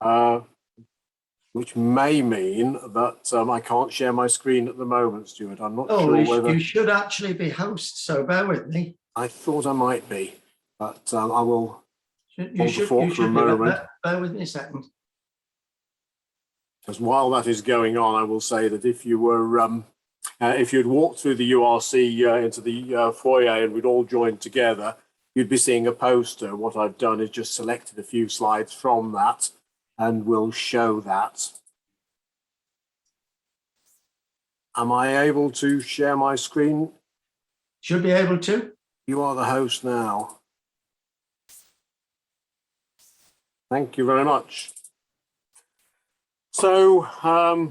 uh, which may mean that I can't share my screen at the moment, Stuart. I'm not sure whether... You should actually be host, so bear with me. I thought I might be, but I will You should for a moment. Bear with me a second. Because while that is going on, I will say that if you were, if you'd walked through the URC into the foyer and we'd all joined together, you'd be seeing a poster. What I've done is just selected a few slides from that and we'll show that. Am I able to share my screen? Should be able to. You are the host now. Thank you very much. So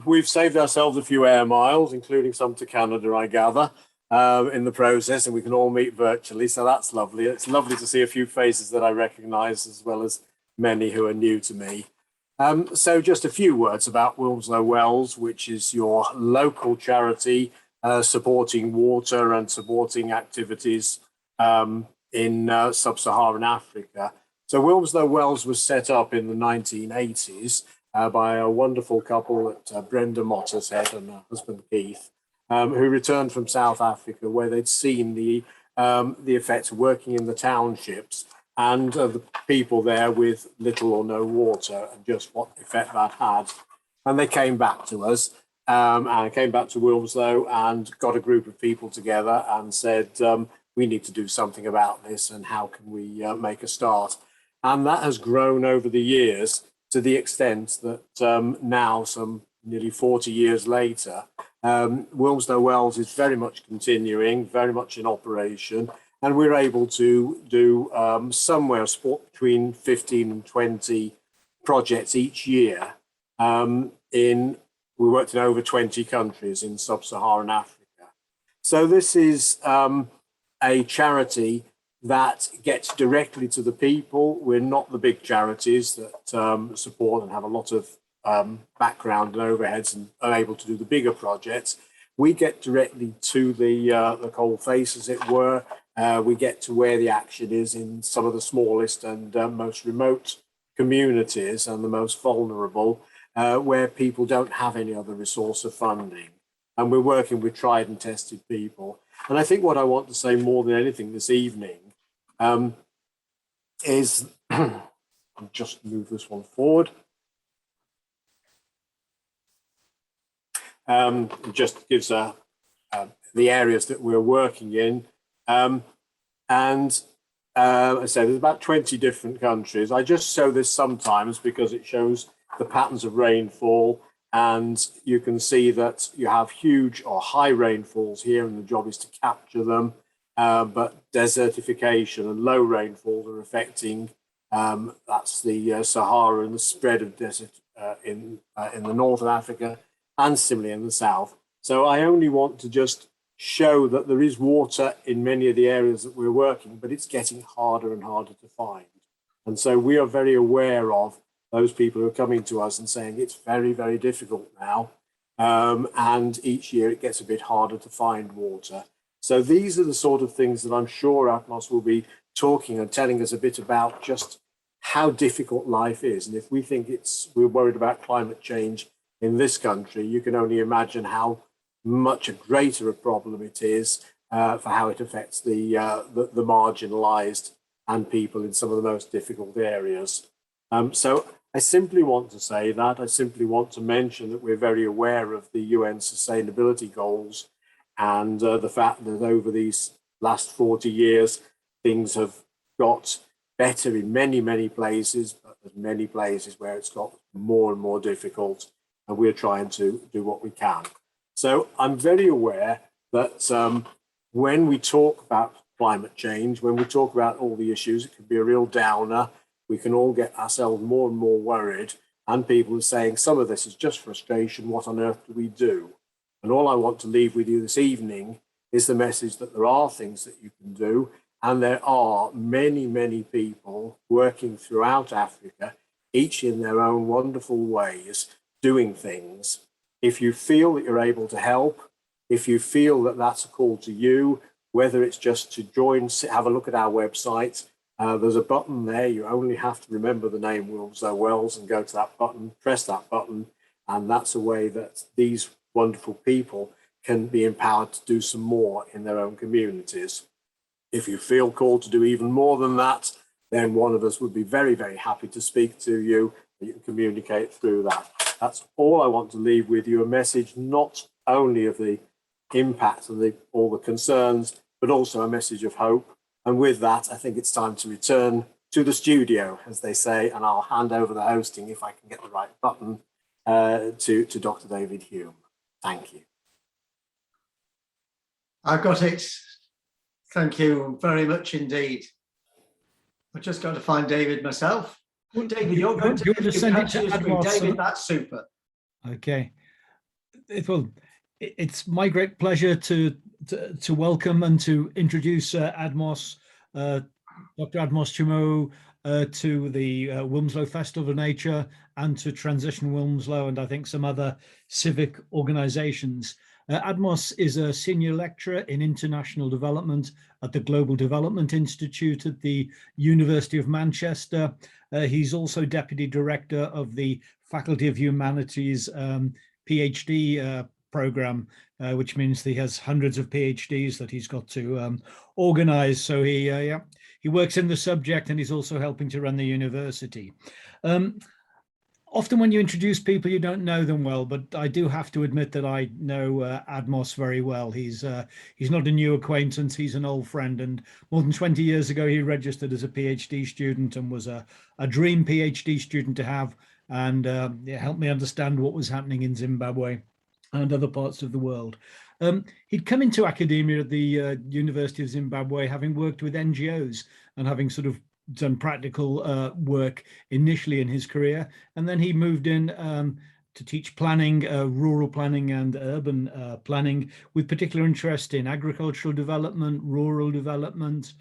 we've saved ourselves a few air miles, including some to Canada, I gather, in the process, and we can all meet virtually. So that's lovely. It's lovely to see a few faces that I recognize, as well as many who are new to me. So just a few words about Wilmslow Wells, which is your local charity supporting water and supporting activities in sub-Saharan Africa. So Wilmslow Wells was set up in the 1980s by a wonderful couple that Brenda Motter's head and her husband Keith, who returned from South Africa, where they'd seen the effects of working in the townships and the people there with little or no water and just what effect that had. And they came back to us and came back to Wilmslow and got a group of people together and said, we need to do something about this and how can we make a start? And that has grown over the years to the extent that now, some nearly 40 years later, Wilmslow Wells is very much continuing, very much in operation, and we're able to do somewhere between 15 and 20 projects each year. We worked in over 20 countries in sub-Saharan Africa. So this is a charity that gets directly to the people. We're not the big charities that support and have a lot of background and overheads and are able to do the bigger projects. We get directly to the coal face, as it were. We get to where the action is in some of the smallest and most remote communities and the most vulnerable, where people don't have any other resource of funding. And we're working with tried and tested people. And I think what I want to say more than anything this evening is, I'll just move this one forward. It just gives the areas that we're working in. I say there's about 20 different countries. I just show this sometimes because it shows the patterns of rainfall, and you can see that you have huge or high rainfalls here, and the job is to capture them. But desertification and low rainfall are affecting, that's the Sahara and the spread of desert in the north of Africa, and similarly in the south. So I only want to just show that there is water in many of the areas that we're working, but it's getting harder and harder to find. And so we are very aware of those people who are coming to us and saying it's very, very difficult now. And each year it gets a bit harder to find water. So these are the sort of things that I'm sure Admos will be talking and telling us a bit about, just how difficult life is. And if we think we're worried about climate change in this country, you can only imagine how much a greater a problem it is for how it affects the marginalized and people in some of the most difficult areas. So I simply want to say that. I simply want to mention that we're very aware of the UN sustainability goals and the fact that over these last 40 years, things have got better in many, many places, but there's many places where it's got more and more difficult, and we're trying to do what we can. So I'm very aware that when we talk about climate change, when we talk about all the issues, it can be a real downer. We can all get ourselves more and more worried, and people are saying some of this is just frustration. What on earth do we do? And all I want to leave with you this evening is the message that there are things that you can do, and there are many, many people working throughout Africa, each in their own wonderful ways, doing things. If you feel that you're able to help, if you feel that that's a call to you, whether it's just to join, have a look at our website, There's a button there. You only have to remember the name Wilmslow Wells and go to that button, press that button, and that's a way that these wonderful people can be empowered to do some more in their own communities. If you feel called to do even more than that, then one of us would be very, very happy to speak to you. You can communicate through that. That's all I want to leave with you, a message not only of the impact and all the concerns, but also a message of hope. And with that, I think it's time to return to the studio, as they say, and I'll hand over the hosting, if I can get the right button, to Dr. David Hume. Thank you. I've got it. Thank you very much indeed. I've just got to find David myself. Well, David, you're going to send it to Admos. David, that's super. Okay. It's my great pleasure to welcome and to introduce Admos, Dr. Admos Chimhowu, to the Wilmslow Festival of Nature and to Transition Wilmslow, and I think some other civic organizations. Admos is a senior lecturer in international development at the Global Development Institute at the University of Manchester. He's also deputy director of the Faculty of Humanities PhD program, which means he has hundreds of PhDs that he's got to organize. So he works in the subject, and he's also helping to run the university. Often when you introduce people, you don't know them well, but I do have to admit that I know Admos very well. He's not a new acquaintance, he's an old friend, and more than 20 years ago, he registered as a PhD student and was a dream PhD student to have, and helped me understand what was happening in Zimbabwe and other parts of the world. He'd come into academia at the University of Zimbabwe, having worked with NGOs and having sort of done practical work initially in his career, and then he moved in to teach planning, rural planning and urban planning, with particular interest in agricultural development, rural development,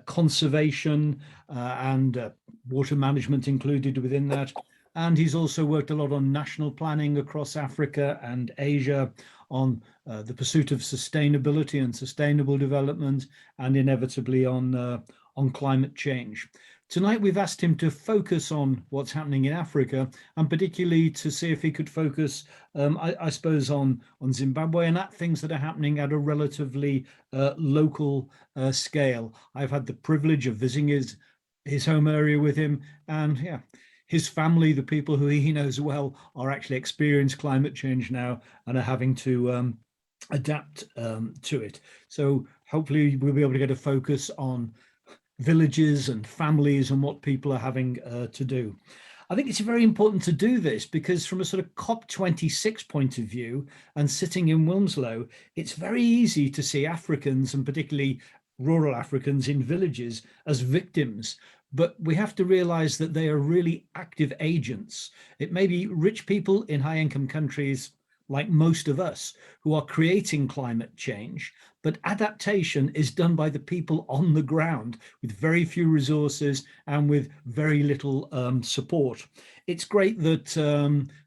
conservation, and water management included within that. And he's also worked a lot on national planning across Africa and Asia, on the pursuit of sustainability and sustainable development, and inevitably on climate change. Tonight, we've asked him to focus on what's happening in Africa, and particularly to see if he could focus, I suppose, on Zimbabwe and at things that are happening at a relatively local scale. I've had the privilege of visiting his home area with him, and yeah, his family, the people who he knows well, are actually experiencing climate change now and are having to adapt to it. So hopefully we'll be able to get a focus on villages and families and what people are having to do. I think it's very important to do this because from a sort of COP26 point of view, and sitting in Wilmslow, it's very easy to see Africans, and particularly rural Africans in villages, as victims. But we have to realize that they are really active agents. It may be rich people in high-income countries, like most of us, who are creating climate change, but adaptation is done by the people on the ground with very few resources and with very little support. It's great that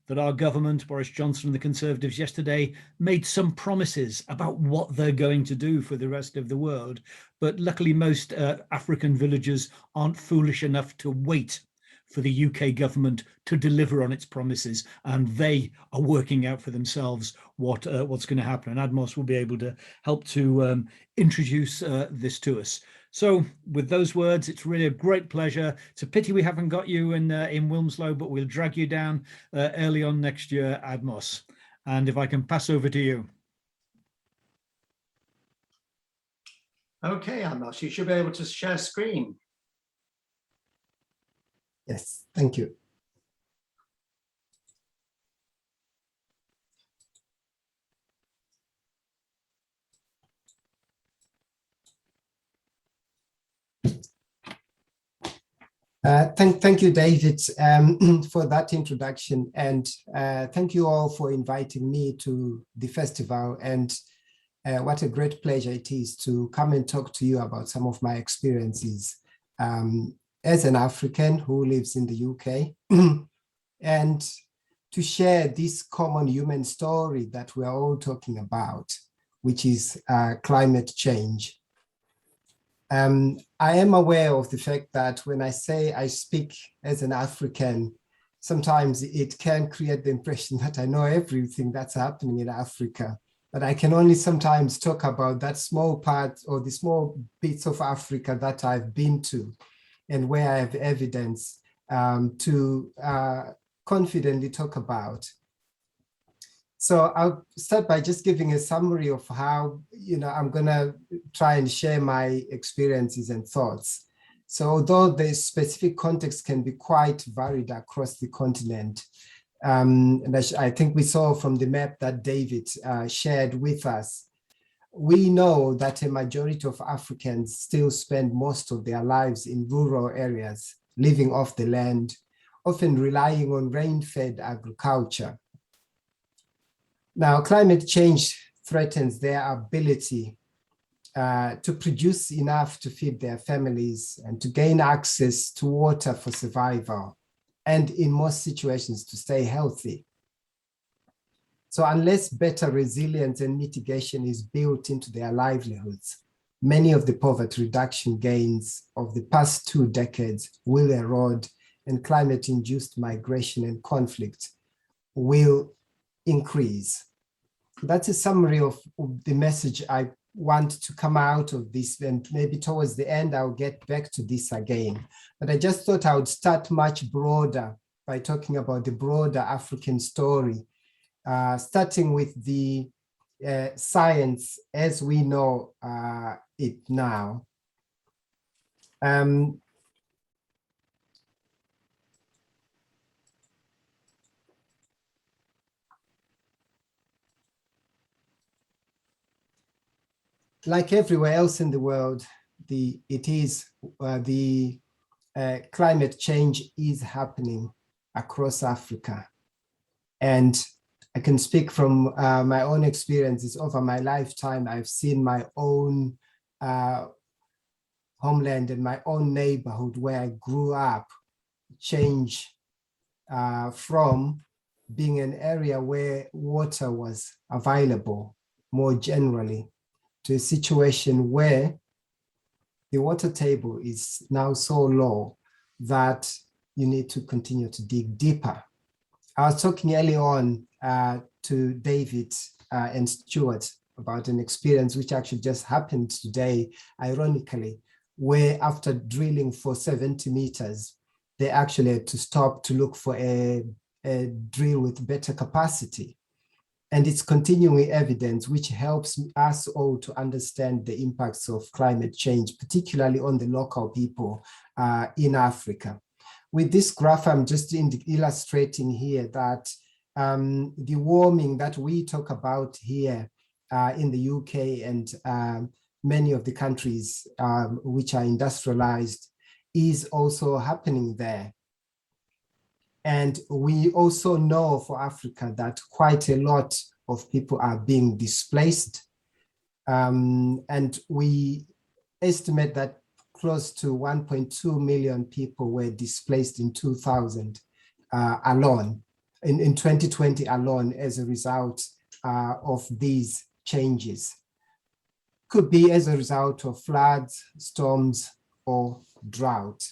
that our government, Boris Johnson and the Conservatives yesterday, made some promises about what they're going to do for the rest of the world. But luckily, most African villagers aren't foolish enough to wait for the UK government to deliver on its promises, and they are working out for themselves what's going to happen. And Admos will be able to help to introduce this to us. So with those words, it's really a great pleasure. It's a pity we haven't got you in Wilmslow, but we'll drag you down early on next year, Admos. And if I can pass over to you. Okay, Admos, you should be able to share screen. Yes, thank you. Thank you, David, for that introduction, and thank you all for inviting me to the festival. And what a great pleasure it is to come and talk to you about some of my experiences as an African who lives in the UK, and to share this common human story that we're all talking about, which is climate change. I am aware of the fact that when I say I speak as an African, sometimes it can create the impression that I know everything that's happening in Africa, but I can only sometimes talk about that small part or the small bits of Africa that I've been to and where I have evidence to confidently talk about. So I'll start by just giving a summary of how, I'm gonna try and share my experiences and thoughts. So although the specific context can be quite varied across the continent, and I think we saw from the map that David shared with us, we know that a majority of Africans still spend most of their lives in rural areas, living off the land, often relying on rain-fed agriculture. Now, climate change threatens their ability to produce enough to feed their families and to gain access to water for survival, and in most situations to stay healthy. So unless better resilience and mitigation is built into their livelihoods, many of the poverty reduction gains of the past 2 decades will erode, and climate-induced migration and conflict will increase. That's a summary of the message I want to come out of this, and maybe towards the end, I'll get back to this again. But I just thought I would start much broader by talking about the broader African story, starting with the science as we know it now. Like everywhere else in the world, the climate change is happening across Africa. And I can speak from my own experiences over my lifetime. I've seen my own homeland and my own neighborhood where I grew up change from being an area where water was available more generally to a situation where the water table is now so low that you need to continue to dig deeper. I was talking early on to David and Stuart about an experience which actually just happened today, ironically, where after drilling for 70 meters, they actually had to stop to look for a drill with better capacity. And it's continuing evidence which helps us all to understand the impacts of climate change, particularly on the local people in Africa. With this graph, I'm just illustrating here that the warming that we talk about here in the UK and many of the countries which are industrialized is also happening there. And we also know for Africa that quite a lot of people are being displaced. And we estimate that close to 1.2 million people were displaced in 2000 alone, in 2020 alone, as a result of these changes. Could be as a result of floods, storms, or drought.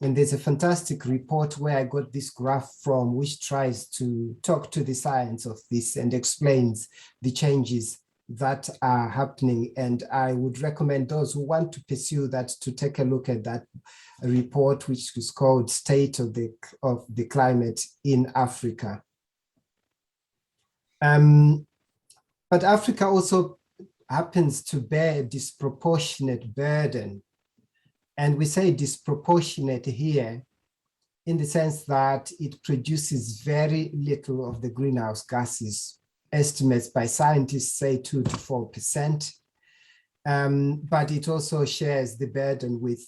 And there's a fantastic report where I got this graph from, which tries to talk to the science of this and explains the changes that are happening. And I would recommend those who want to pursue that to take a look at that report, which is called State of the Climate in Africa. But Africa also happens to bear a disproportionate burden. And we say disproportionate here in the sense that it produces very little of the greenhouse gases. Estimates by scientists say 2 to 4%. But it also shares the burden with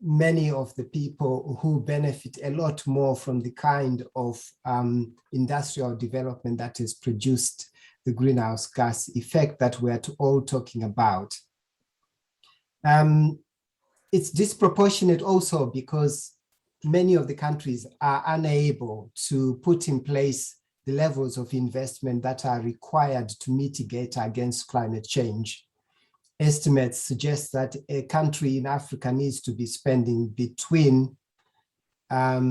many of the people who benefit a lot more from the kind of industrial development that has produced the greenhouse gas effect that we're all talking about. It's disproportionate also because many of the countries are unable to put in place the levels of investment that are required to mitigate against climate change. estimates suggest that a country in Africa needs to be spending between 5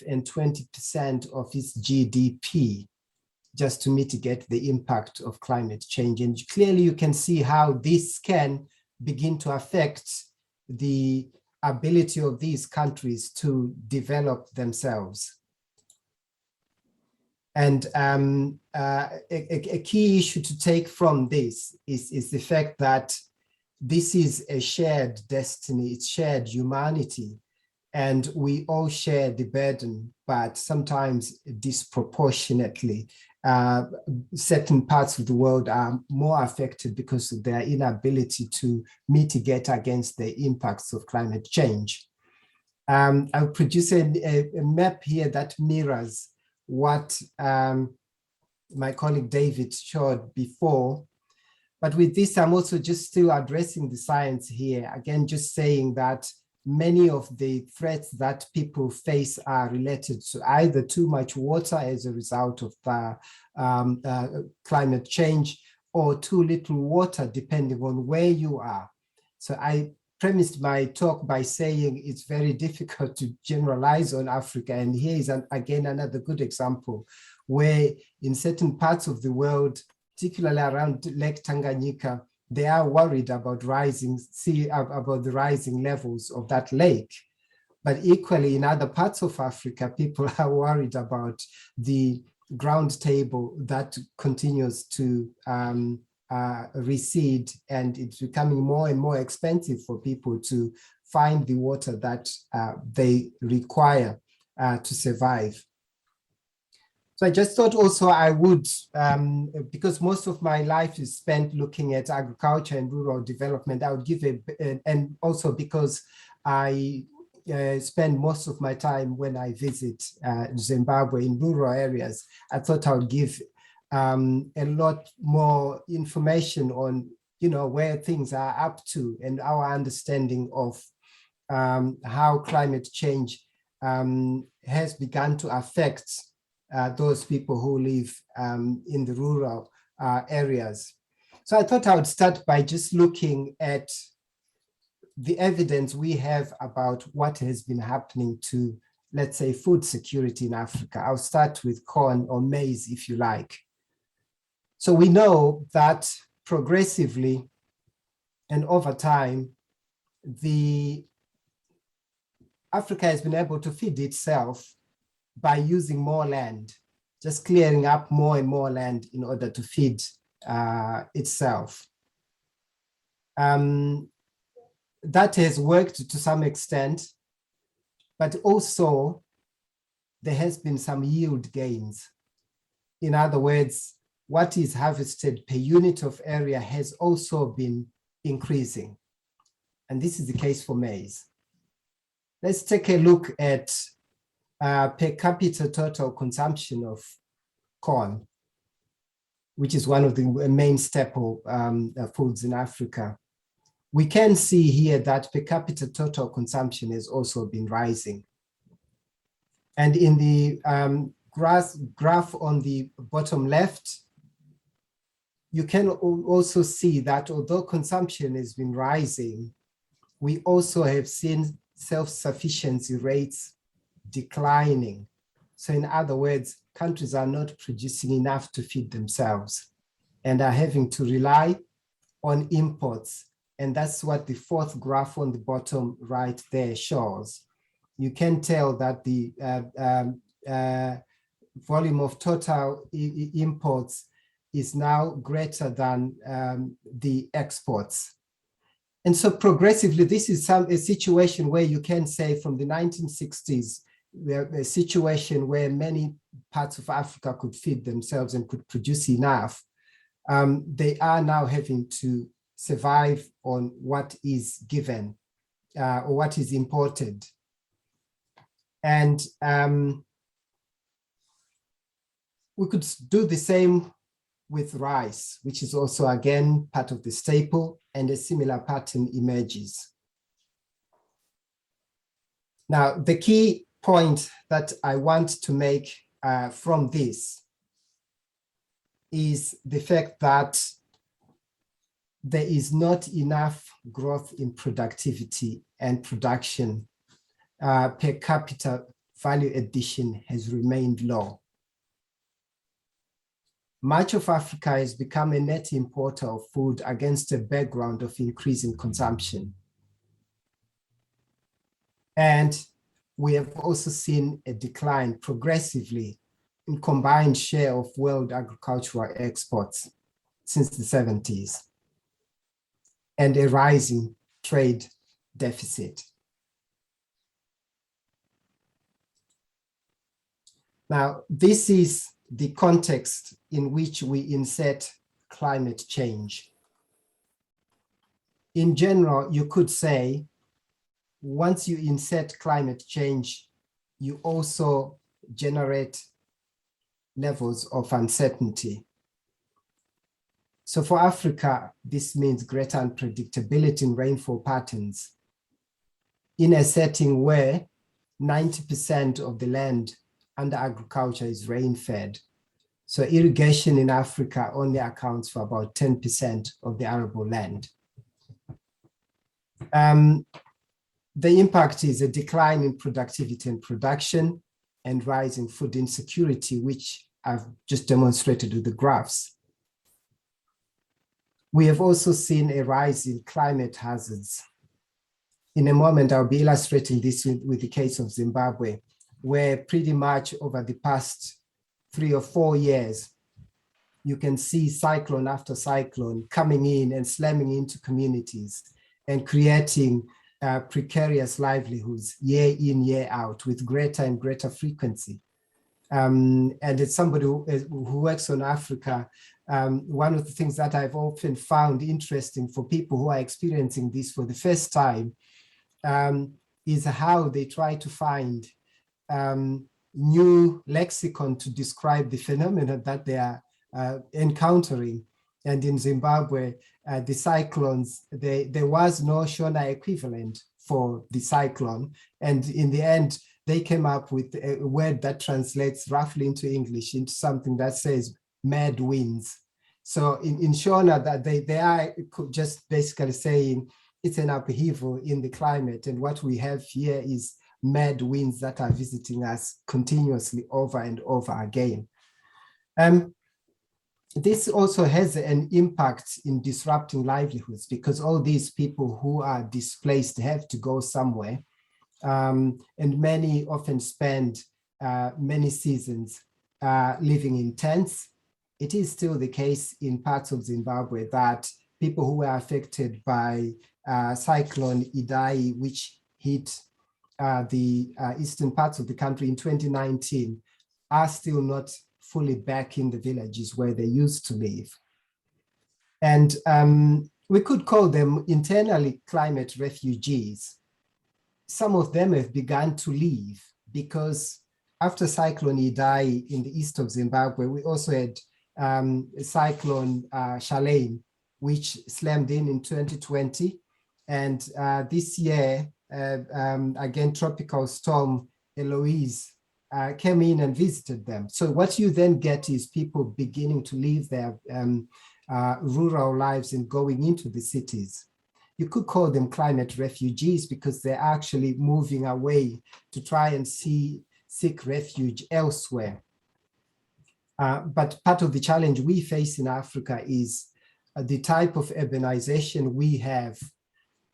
and 20% of its GDP just to mitigate the impact of climate change. And clearly you can see how this can begin to affect the ability of these countries to develop themselves. And a key issue to take from this is the fact that this is a shared destiny, it's shared humanity, and we all share the burden, but sometimes disproportionately. Certain parts of the world are more affected because of their inability to mitigate against the impacts of climate change. I've produced a map here that mirrors what my colleague David showed before. But with this, I'm also just still addressing the science here. Again, just saying that many of the threats that people face are related to either too much water as a result of the climate change, or too little water, depending on where you are. So I premised my talk by saying it's very difficult to generalize on Africa. And here is, again, another good example where in certain parts of the world, particularly around Lake Tanganyika, they are worried about the rising levels of that lake. But equally in other parts of Africa, people are worried about the ground table that continues to recede, and it's becoming more and more expensive for people to find the water that they require to survive. So I just thought also I would, because most of my life is spent looking at agriculture and rural development, I would give and also because I spend most of my time when I visit Zimbabwe in rural areas, I thought I would give a lot more information on, where things are up to and our understanding of how climate change has begun to affect those people who live in the rural areas. So I thought I would start by just looking at the evidence we have about what has been happening to, let's say, food security in Africa. I'll start with corn or maize, if you like. So we know that progressively and over time, Africa has been able to feed itself by using more land, just clearing up more and more land in order to feed itself. That has worked to some extent, but also there has been some yield gains. In other words, what is harvested per unit of area has also been increasing. And this is the case for maize. Let's take a look at per capita total consumption of corn, which is one of the main staple foods in Africa. We can see here that per capita total consumption has also been rising. And in the graph on the bottom left, you can also see that although consumption has been rising, we also have seen self-sufficiency rates declining. So in other words, countries are not producing enough to feed themselves and are having to rely on imports. And that's what the fourth graph on the bottom right there shows. You can tell that the volume of total imports is now greater than the exports. And so progressively, this is a situation where you can say from the 1960s, a situation where many parts of Africa could feed themselves and could produce enough. They are now having to survive on what is given or what is imported. And we could do the same with rice, which is also, again, part of the staple, and a similar pattern emerges. Now, the key point that I want to make from this is the fact that there is not enough growth in productivity and production. Per capita value addition has remained low. Much of Africa has become a net importer of food against a background of increasing consumption. And we have also seen a decline progressively in combined share of world agricultural exports since the 70s, and a rising trade deficit. Now, this is the context in which we insert climate change. In general, you could say, once you insert climate change, you also generate levels of uncertainty. So for Africa, this means greater unpredictability in rainfall patterns in a setting where 90% of the land under agriculture is rain-fed. So irrigation in Africa only accounts for about 10% of the arable land. The impact is a decline in productivity and production and rising food insecurity, which I've just demonstrated with the graphs. We have also seen a rise in climate hazards. In a moment, I'll be illustrating this with the case of Zimbabwe, where pretty much over the past 3 or 4 years, you can see cyclone after cyclone coming in and slamming into communities and creating precarious livelihoods year in, year out with greater and greater frequency. And as somebody who works on Africa, one of the things that I've often found interesting for people who are experiencing this for the first time is how they try to find new lexicon to describe the phenomena that they are encountering. And in Zimbabwe, the cyclones, there was no Shona equivalent for the cyclone. And in the end, they came up with a word that translates roughly into English into something that says mad winds. So in Shona, that they are just basically saying it's an upheaval in the climate. And what we have here is mad winds that are visiting us continuously over and over again. This also has an impact in disrupting livelihoods because all these people who are displaced have to go somewhere. And many often spend many seasons living in tents. It is still the case in parts of Zimbabwe that people who were affected by Cyclone Idai, which hit the eastern parts of the country in 2019, are still not fully back in the villages where they used to live. And we could call them internally climate refugees. Some of them have begun to leave because after Cyclone Idai in the east of Zimbabwe, we also had Cyclone Charlene, which slammed in 2020. And this year, again, Tropical Storm Eloise came in and visited them. So what you then get is people beginning to live their rural lives and going into the cities. You could call them climate refugees because they're actually moving away to try and seek refuge elsewhere. But part of the challenge we face in Africa is the type of urbanization we have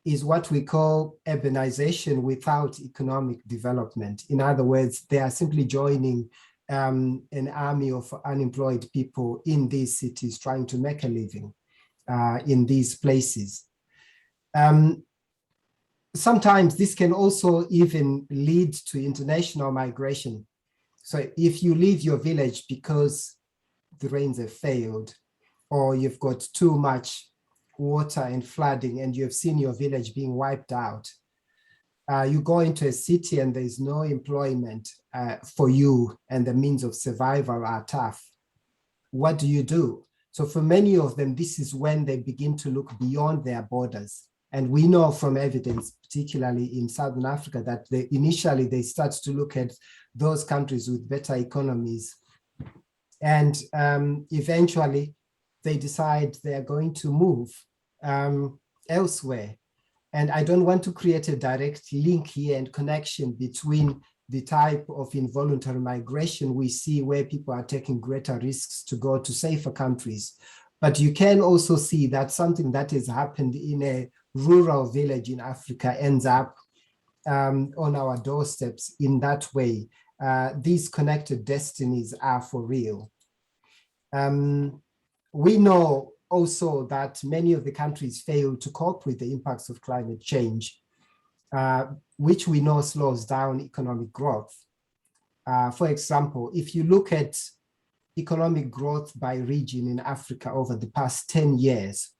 is what we call urbanization without economic development. In other words, they are simply joining an army of unemployed people in these cities trying to make a living in these places. Sometimes this can also even lead to international migration. So if you leave your village because the rains have failed, or you've got too much water and flooding and you've seen your village being wiped out, you go into a city and there's no employment for you and the means of survival are tough. What do? So for many of them, this is when they begin to look beyond their borders. And we know from evidence, particularly in Southern Africa, that initially they start to look at those countries with better economies. And eventually they decide they're going to move elsewhere. And I don't want to create a direct link here and connection between the type of involuntary migration we see where people are taking greater risks to go to safer countries. But you can also see that something that has happened in a rural village in Africa ends up on our doorsteps in that way. These connected destinies are for real. We know also that many of the countries fail to cope with the impacts of climate change, which we know slows down economic growth. For example, if you look at economic growth by region in Africa over the past 10 years,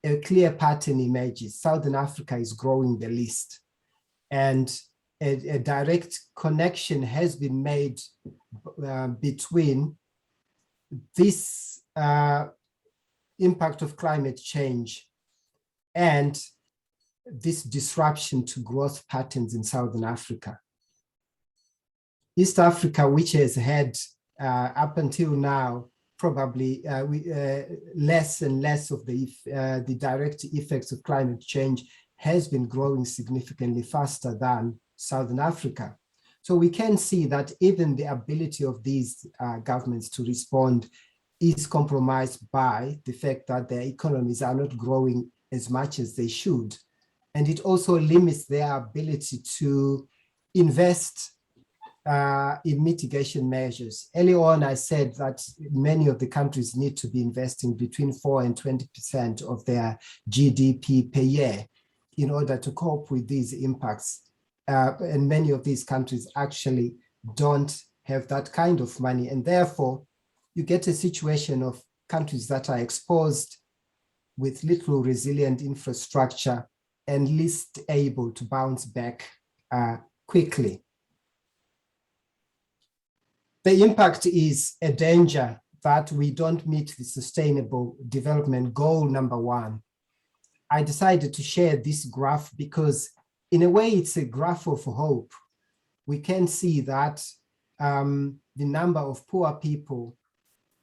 a clear pattern emerges. Southern Africa is growing the least. And a direct connection has been made between this impact of climate change and this disruption to growth patterns in Southern Africa. East Africa, which has had up until now probably less and less of the direct effects of climate change, has been growing significantly faster than Southern Africa. So we can see that even the ability of these governments to respond is compromised by the fact that their economies are not growing as much as they should. And it also limits their ability to invest in mitigation measures. Earlier on, I said that many of the countries need to be investing between 4 and 20% of their GDP per year in order to cope with these impacts. And many of these countries actually don't have that kind of money. And therefore, you get a situation of countries that are exposed with little resilient infrastructure and least able to bounce back quickly. The impact is a danger that we don't meet the Sustainable Development Goal #1. I decided to share this graph because in a way it's a graph of hope. We can see that the number of poor people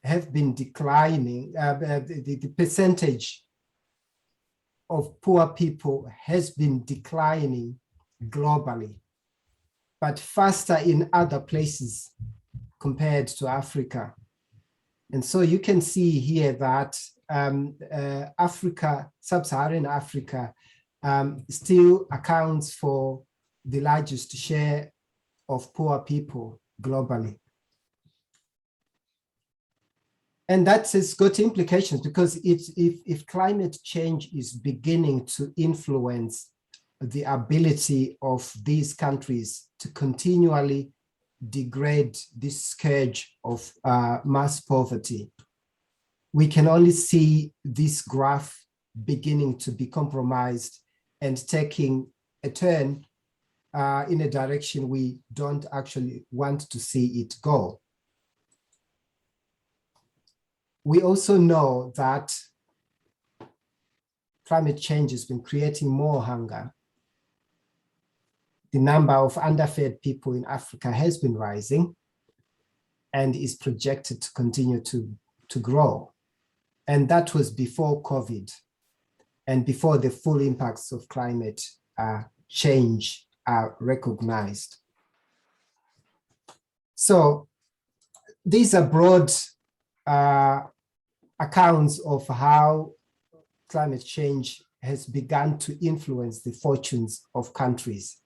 have been declining. The percentage of poor people has been declining globally, but faster in other places compared to Africa. And so you can see here that Africa, sub-Saharan Africa, still accounts for the largest share of poor people globally. And that has got implications because if climate change is beginning to influence the ability of these countries to continually degrade this scourge of mass poverty, we can only see this graph beginning to be compromised and taking a turn in a direction we don't actually want to see it go. We also know that climate change has been creating more hunger. The number of underfed people in Africa has been rising and is projected to continue to grow. And that was before COVID and before the full impacts of climate change are recognized. So these are broad accounts of how climate change has begun to influence the fortunes of countries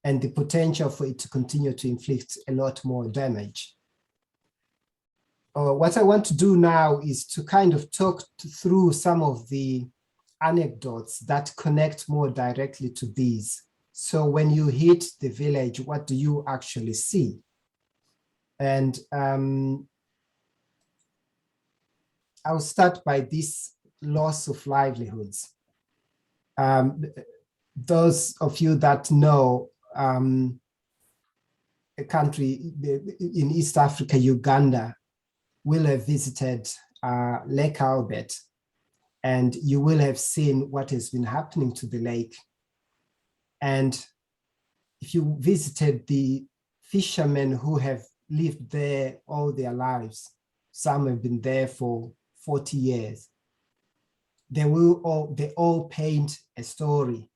and the potential for it to continue to inflict a lot more damage. What I want to do now is to kind of talk through some of the anecdotes that connect more directly to these. So when you hit the village, what do you actually see? And I'll start by this loss of livelihoods. Those of you that know a country in East Africa, Uganda, will have visited Lake Albert, and you will have seen what has been happening to the lake. And if you visited the fishermen who have lived there all their lives, some have been there for 40 years, they all paint a story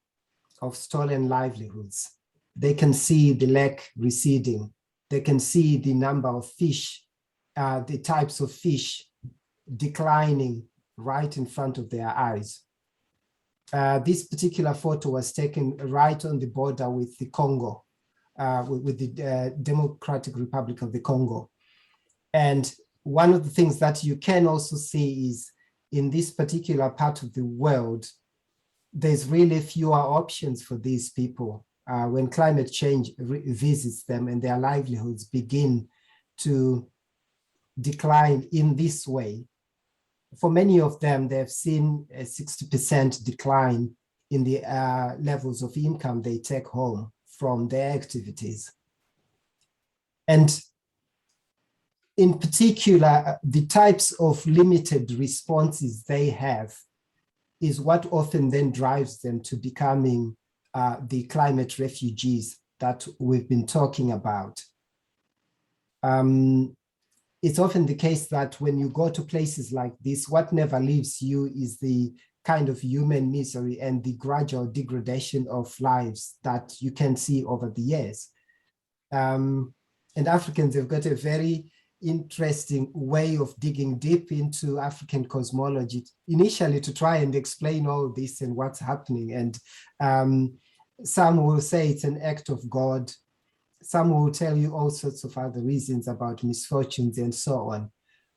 of stolen livelihoods. They can see the lake receding. They can see the number of fish, the types of fish declining right in front of their eyes. This particular photo was taken right on the border with the Congo, with the Democratic Republic of the Congo. And one of the things that you can also see is in this particular part of the world, there's really fewer options for these people. When climate change visits them and their livelihoods begin to decline in this way, for many of them, they've seen a 60% decline in the levels of income they take home from their activities. And in particular, the types of limited responses they have is what often then drives them to becoming the climate refugees that we've been talking about. It's often the case that when you go to places like this, what never leaves you is the kind of human misery and the gradual degradation of lives that you can see over the years. And Africans have got a very interesting way of digging deep into African cosmology, initially to try and explain all this and what's happening. And some will say it's an act of God. Some will tell you all sorts of other reasons about misfortunes and so on.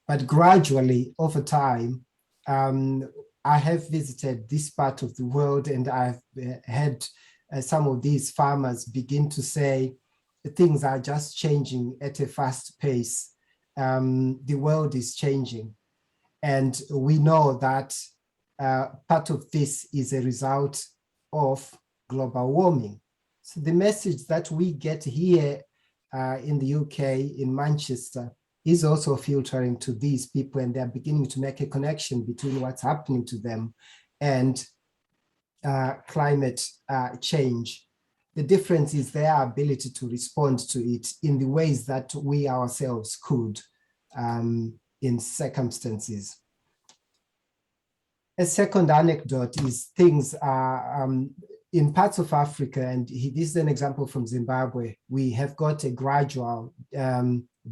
But gradually, over time, I have visited this part of the world, and I've had some of these farmers begin to say things are just changing at a fast pace. The world is changing. And we know that part of this is a result of global warming. So the message that we get here in the UK, in Manchester, is also filtering to these people, and they're beginning to make a connection between what's happening to them and climate change. The difference is their ability to respond to it in the ways that we ourselves could in circumstances. A second anecdote is things in parts of Africa, and this is an example from Zimbabwe, we have got a gradual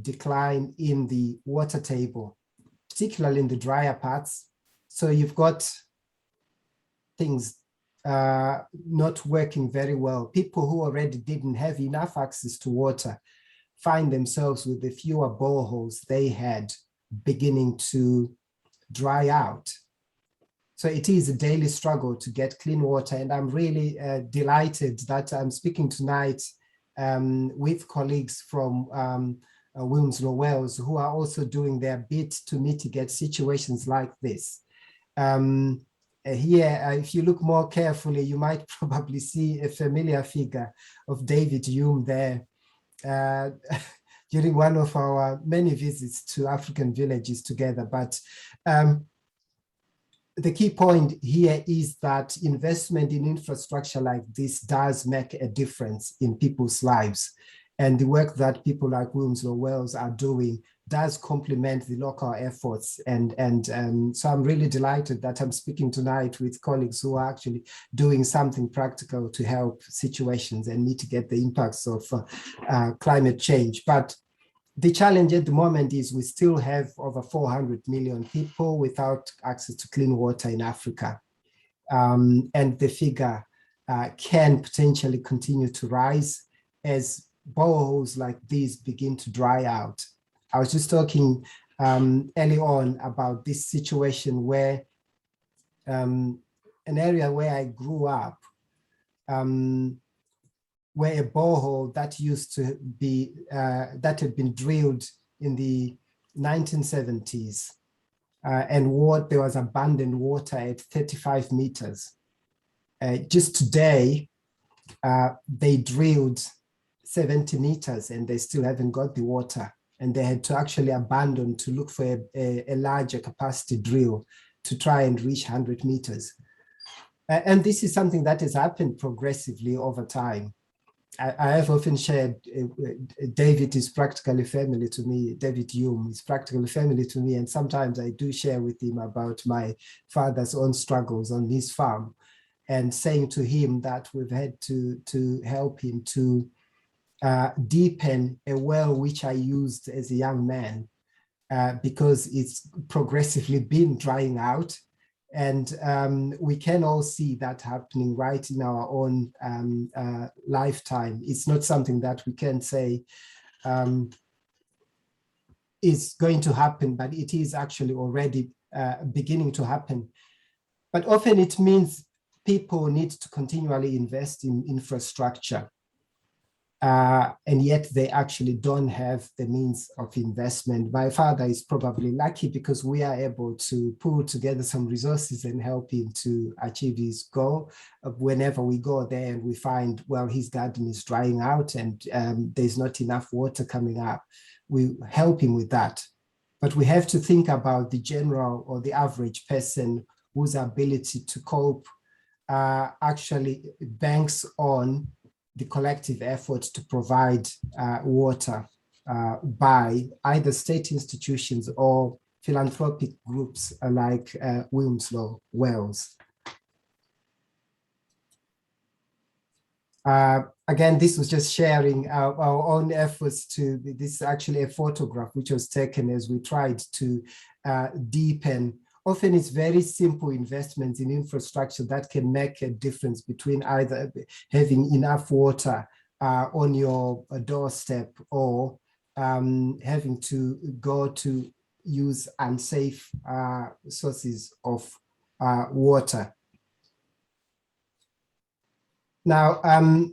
decline in the water table, particularly in the drier parts. So you've got things not working very well. People who already didn't have enough access to water find themselves with the fewer boreholes they had beginning to dry out. So it is a daily struggle to get clean water. And I'm really delighted that I'm speaking tonight with colleagues from Wilmslow, Wales, who are also doing their bit to mitigate situations like this. Here, if you look more carefully, you might probably see a familiar figure of David Hume there during one of our many visits to African villages together. But the key point here is that investment in infrastructure like this does make a difference in people's lives. And the work that people like Wilmslow Wales are doing does complement the local efforts. And so I'm really delighted that I'm speaking tonight with colleagues who are actually doing something practical to help situations and mitigate the impacts of climate change. But the challenge at the moment is we still have over 400 million people without access to clean water in Africa. And the figure can potentially continue to rise as boreholes like these begin to dry out. I was just talking early on about this situation where an area where I grew up, where a borehole that used to be, that had been drilled in the 1970s, and there was abundant water at 35 meters. Just today, they drilled 70 meters and they still haven't got the water. And they had to actually abandon to look for a larger capacity drill to try and reach 100 meters. And this is something that has happened progressively over time. I have often shared, David is practically family to me. David Hume is practically family to me. And sometimes I do share with him about my father's own struggles on his farm, and saying to him that we've had to help him to deepen a well which I used as a young man, because it's progressively been drying out. And we can all see that happening right in our own lifetime. It's not something that we can say is going to happen, but it is actually already beginning to happen. But often it means people need to continually invest in infrastructure. And yet they actually don't have the means of investment. My father is probably lucky because we are able to pull together some resources and help him to achieve his goal. Whenever we go there and we find, well, his garden is drying out and there's not enough water coming up, we help him with that. But we have to think about the general or the average person whose ability to cope actually banks on the collective effort to provide water by either state institutions or philanthropic groups like Wilmslow, Wales. Again, this was just sharing our own efforts to, this is actually a photograph which was taken as we tried to deepen. Often it's very simple investments in infrastructure that can make a difference between either having enough water on your doorstep or having to go to use unsafe sources of water. Now,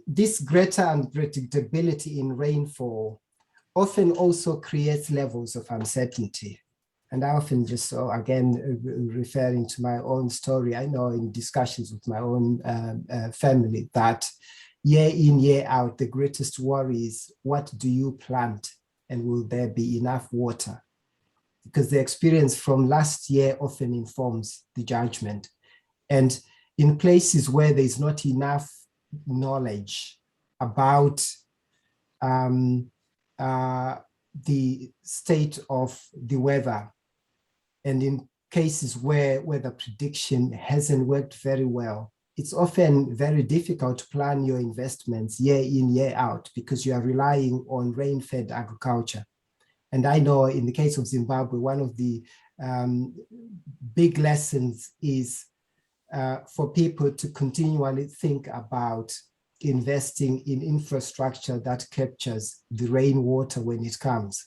this greater unpredictability in rainfall often also creates levels of uncertainty. And I often just, so again, referring to my own story, I know in discussions with my own family that year in, year out, the greatest worry is what do you plant and will there be enough water? Because the experience from last year often informs the judgment. And in places where there's not enough knowledge about the state of the weather, and in cases where weather prediction hasn't worked very well, it's often very difficult to plan your investments year in, year out, because you are relying on rain-fed agriculture. And I know in the case of Zimbabwe, one of the big lessons is for people to continually think about investing in infrastructure that captures the rainwater when it comes.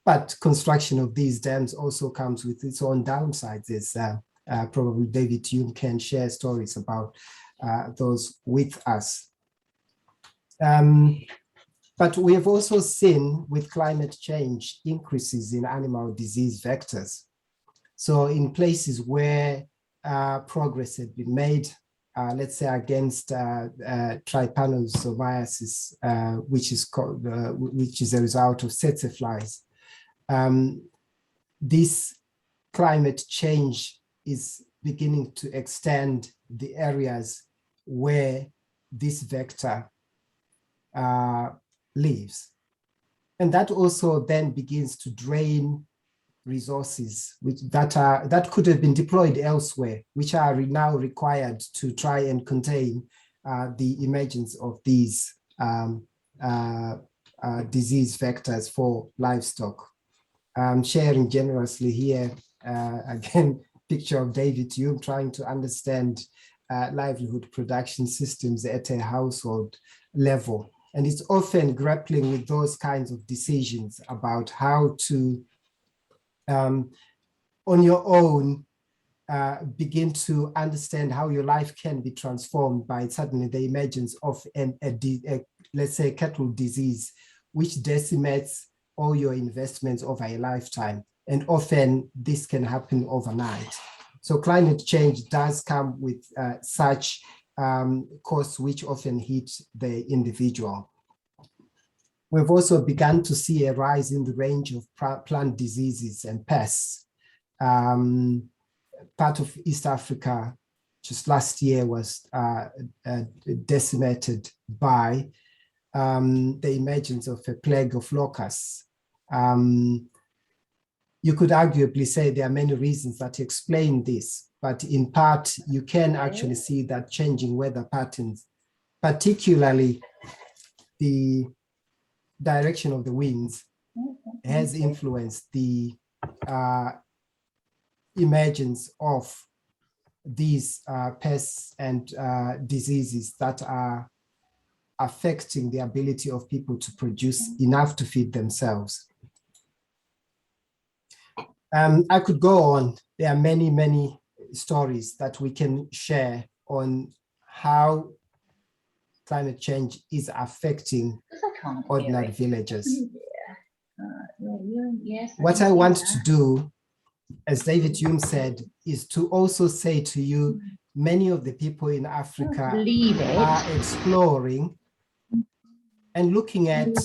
But construction of these dams also comes with its own downsides, as probably David Hume can share stories about those with us. But we have also seen with climate change increases in animal disease vectors. So in places where progress had been made, let's say against trypanosomiasis, which is a result of tsetse flies. This climate change is beginning to extend the areas where this vector lives. And that also then begins to drain resources that could have been deployed elsewhere, which are now required to try and contain the emergence of these disease vectors for livestock. I'm sharing generously here, again, picture of David Hume trying to understand livelihood production systems at a household level. And it's often grappling with those kinds of decisions about how to, on your own, begin to understand how your life can be transformed by suddenly the emergence of let's say, cattle disease, which decimates all your investments over a lifetime. And often this can happen overnight. So climate change does come with such costs which often hit the individual. We've also begun to see a rise in the range of plant diseases and pests. Part of East Africa just last year was decimated by the emergence of a plague of locusts. You could arguably say there are many reasons that explain this, but in part, you can actually see that changing weather patterns, particularly the direction of the winds, has influenced the emergence of these pests and diseases that are affecting the ability of people to produce enough to feed themselves. I could go on. There are many, many stories that we can share on how climate change is affecting ordinary villagers. What I want to do, as David Hume said, is to also say to you, many of the people in Africa are exploring and looking at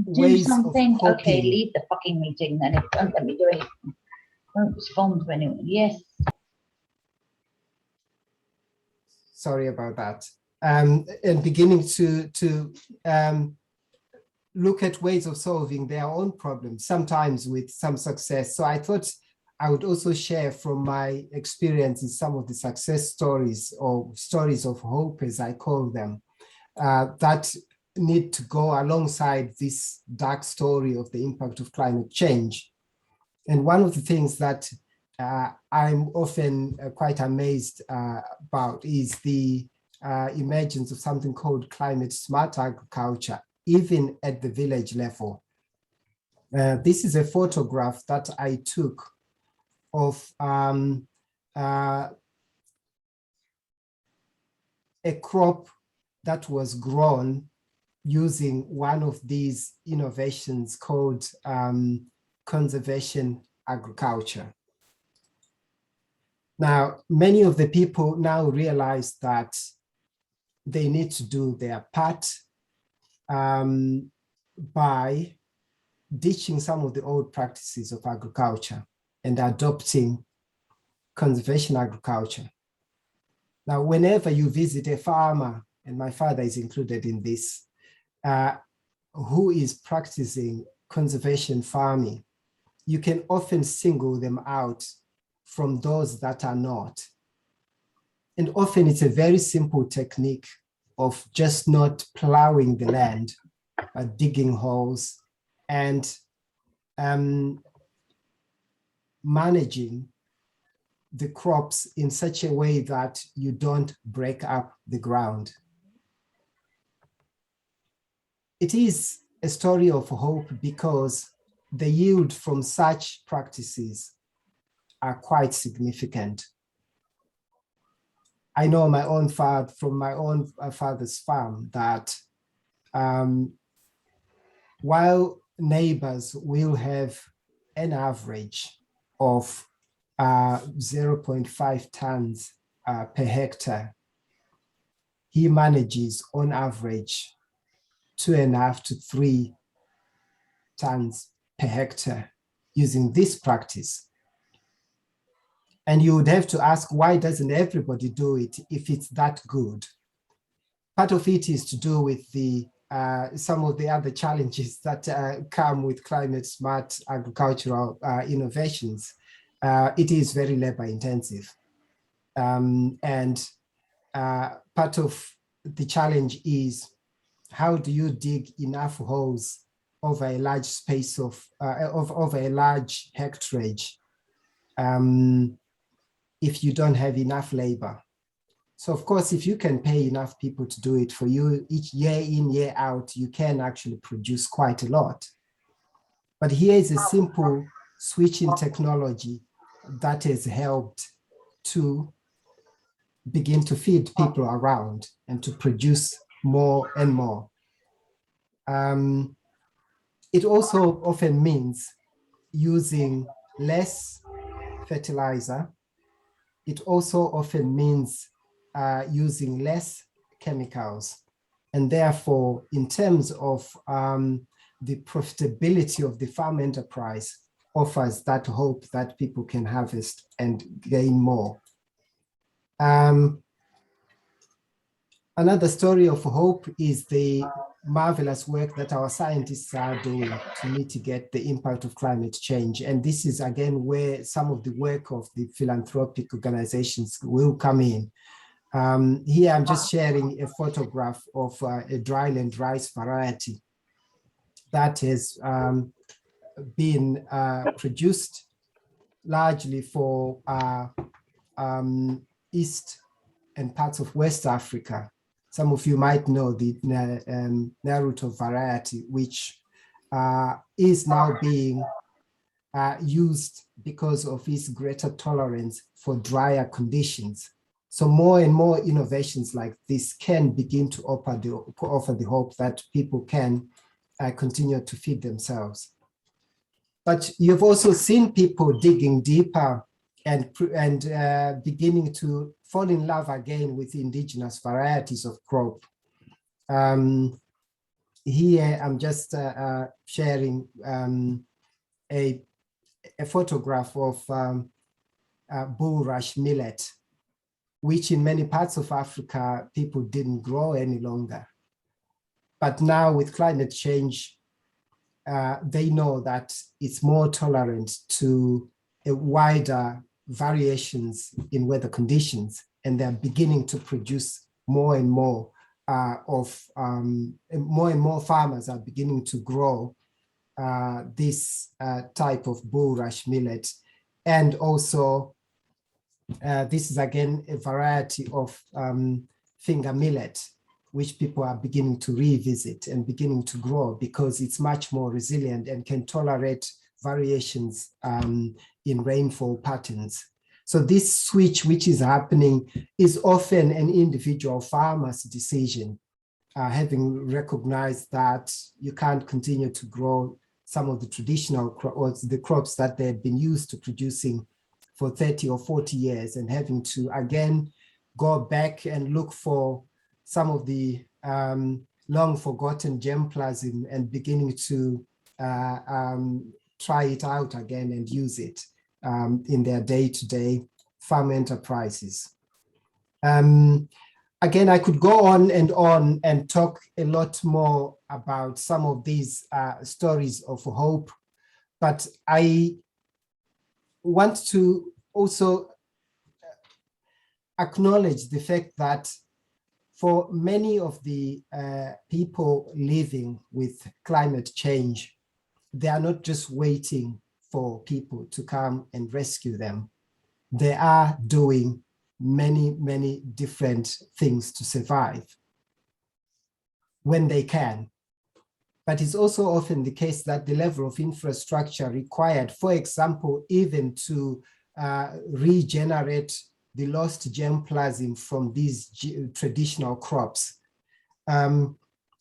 ways of coping. Okay, leave the fucking meeting then. Don't let me do anything. Don't respond to anyone. Yes. Sorry about that. And beginning to look at ways of solving their own problems, sometimes with some success. So I thought I would also share from my experience in some of the success stories, or stories of hope, as I call them, that need to go alongside this dark story of the impact of climate change. And one of the things that I'm often quite amazed about is the emergence of something called climate smart agriculture, even at the village level. This is a photograph that I took of a crop that was grown using one of these innovations called conservation agriculture. Now, many of the people now realize that they need to do their part by ditching some of the old practices of agriculture and adopting conservation agriculture. Now, whenever you visit a farmer, and my father is included in this, who is practicing conservation farming, you can often single them out from those that are not. And often it's a very simple technique of just not plowing the land, but digging holes and managing the crops in such a way that you don't break up the ground. It is a story of hope because the yield from such practices are quite significant. I know my own from my own father's farm that while neighbors will have an average of 0.5 tons per hectare, he manages on average 2.5 to 3 tons per hectare using this practice. And you would have to ask, why doesn't everybody do it if it's that good? Part of it is to do with the some of the other challenges that come with climate smart agricultural innovations. It is very labor intensive. And part of the challenge is, how do you dig enough holes over a large space of over a large hectareage if you don't have enough labor? So of course, if you can pay enough people to do it for you each year in, year out, you can actually produce quite a lot. But here is a simple switch in technology that has helped to begin to feed people around and to produce more and more. It also often means using less fertilizer. It also often means using less chemicals. And therefore, in terms of the profitability of the farm enterprise, offers that hope that people can harvest and gain more. Another story of hope is the marvelous work that our scientists are doing to mitigate the impact of climate change. And this is again where some of the work of the philanthropic organizations will come in. Here I'm just sharing a photograph of a dryland rice variety that has been produced largely for East and parts of West Africa. Some of you might know the Naruto variety, which is now being used because of its greater tolerance for drier conditions. So more and more innovations like this can begin to offer the hope that people can continue to feed themselves. But you've also seen people digging deeper and beginning to fall in love again with indigenous varieties of crop. Here I'm just sharing a photograph of Buu Rush Millet, which in many parts of Africa, people didn't grow any longer. But now with climate change, they know that it's more tolerant to a wider variations in weather conditions, and they're beginning to produce more and more more and more farmers are beginning to grow this type of Buu Rush millet. And also, this is again a variety of finger millet, which people are beginning to revisit and beginning to grow because it's much more resilient and can tolerate variations in rainfall patterns. So this switch which is happening is often an individual farmer's decision, having recognized that you can't continue to grow some of the traditional crops, the crops that they've been used to producing for 30 or 40 years, and having to again go back and look for some of the long forgotten germplasm and beginning to try it out again and use it in their day-to-day farm enterprises. Again, I could go on and talk a lot more about some of these stories of hope, but I want to also acknowledge the fact that for many of the people living with climate change, they are not just waiting for people to come and rescue them. They are doing many, many different things to survive when they can. But it's also often the case that the level of infrastructure required, for example, even to regenerate the lost germplasm from these traditional crops,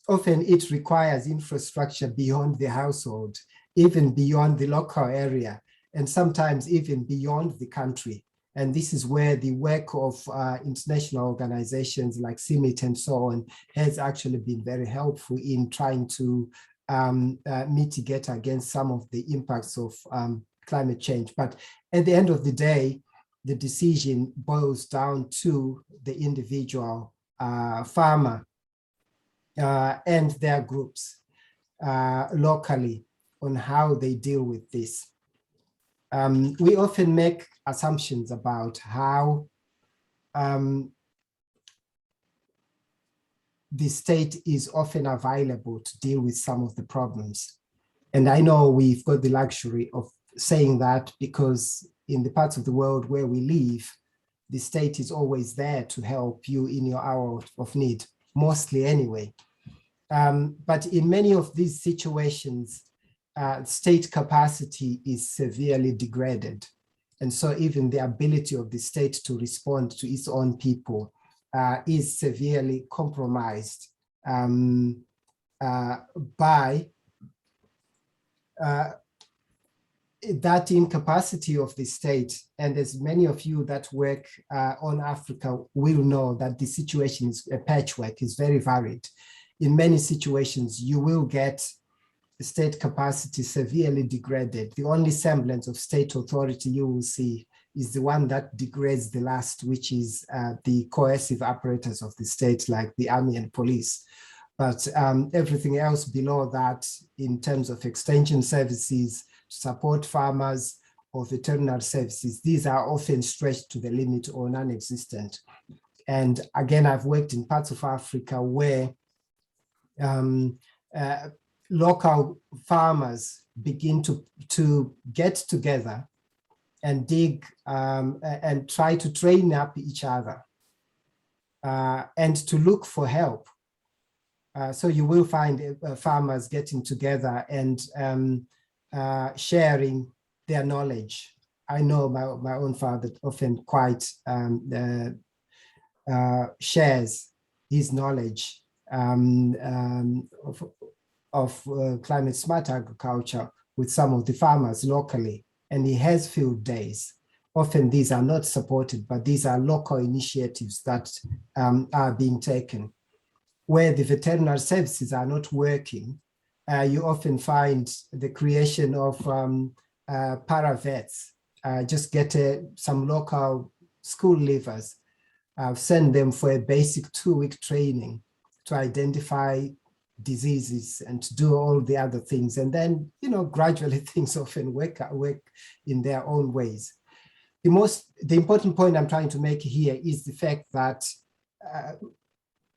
often it requires infrastructure beyond the household, even beyond the local area, and sometimes even beyond the country. And this is where the work of international organizations like CIMMYT and so on has actually been very helpful in trying to mitigate against some of the impacts of climate change. But at the end of the day, the decision boils down to the individual farmer and their groups locally on how they deal with this. We often make assumptions about how the state is often available to deal with some of the problems. And I know we've got the luxury of saying that because in the parts of the world where we live, the state is always there to help you in your hour of need, mostly anyway. But in many of these situations, state capacity is severely degraded. And so even the ability of the state to respond to its own people is severely compromised by that incapacity of the state. And as many of you that work on Africa will know that the situation is a patchwork, is very varied. In many situations, you will get state capacity severely degraded. The only semblance of state authority you will see is the one that degrades the last, which is the coercive apparatus of the state, like the army and police. But everything else below that, in terms of extension services, support farmers, or veterinary services, these are often stretched to the limit or non-existent. And again, I've worked in parts of Africa where local farmers begin to get together and dig and try to train up each other and to look for help. So you will find farmers getting together and sharing their knowledge. I know my own father often quite shares his knowledge of climate smart agriculture with some of the farmers locally, and he has field days. Often these are not supported, but these are local initiatives that are being taken. Where the veterinary services are not working, you often find the creation of paravets. Just get some local school leavers, send them for a basic 2-week training to identify diseases and to do all the other things. And then, gradually things often work in their own ways. The important point I'm trying to make here is the fact that,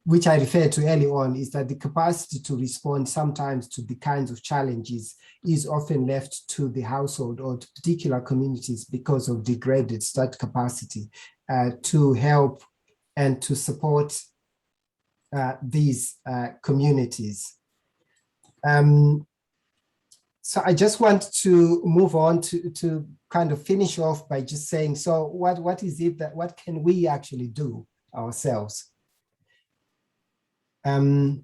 which I referred to early on, is that the capacity to respond sometimes to the kinds of challenges is often left to the household or to particular communities because of degraded state capacity to help and to support these communities. So I just want to move on to kind of finish off by just saying, so what is it that, what can we actually do ourselves? I've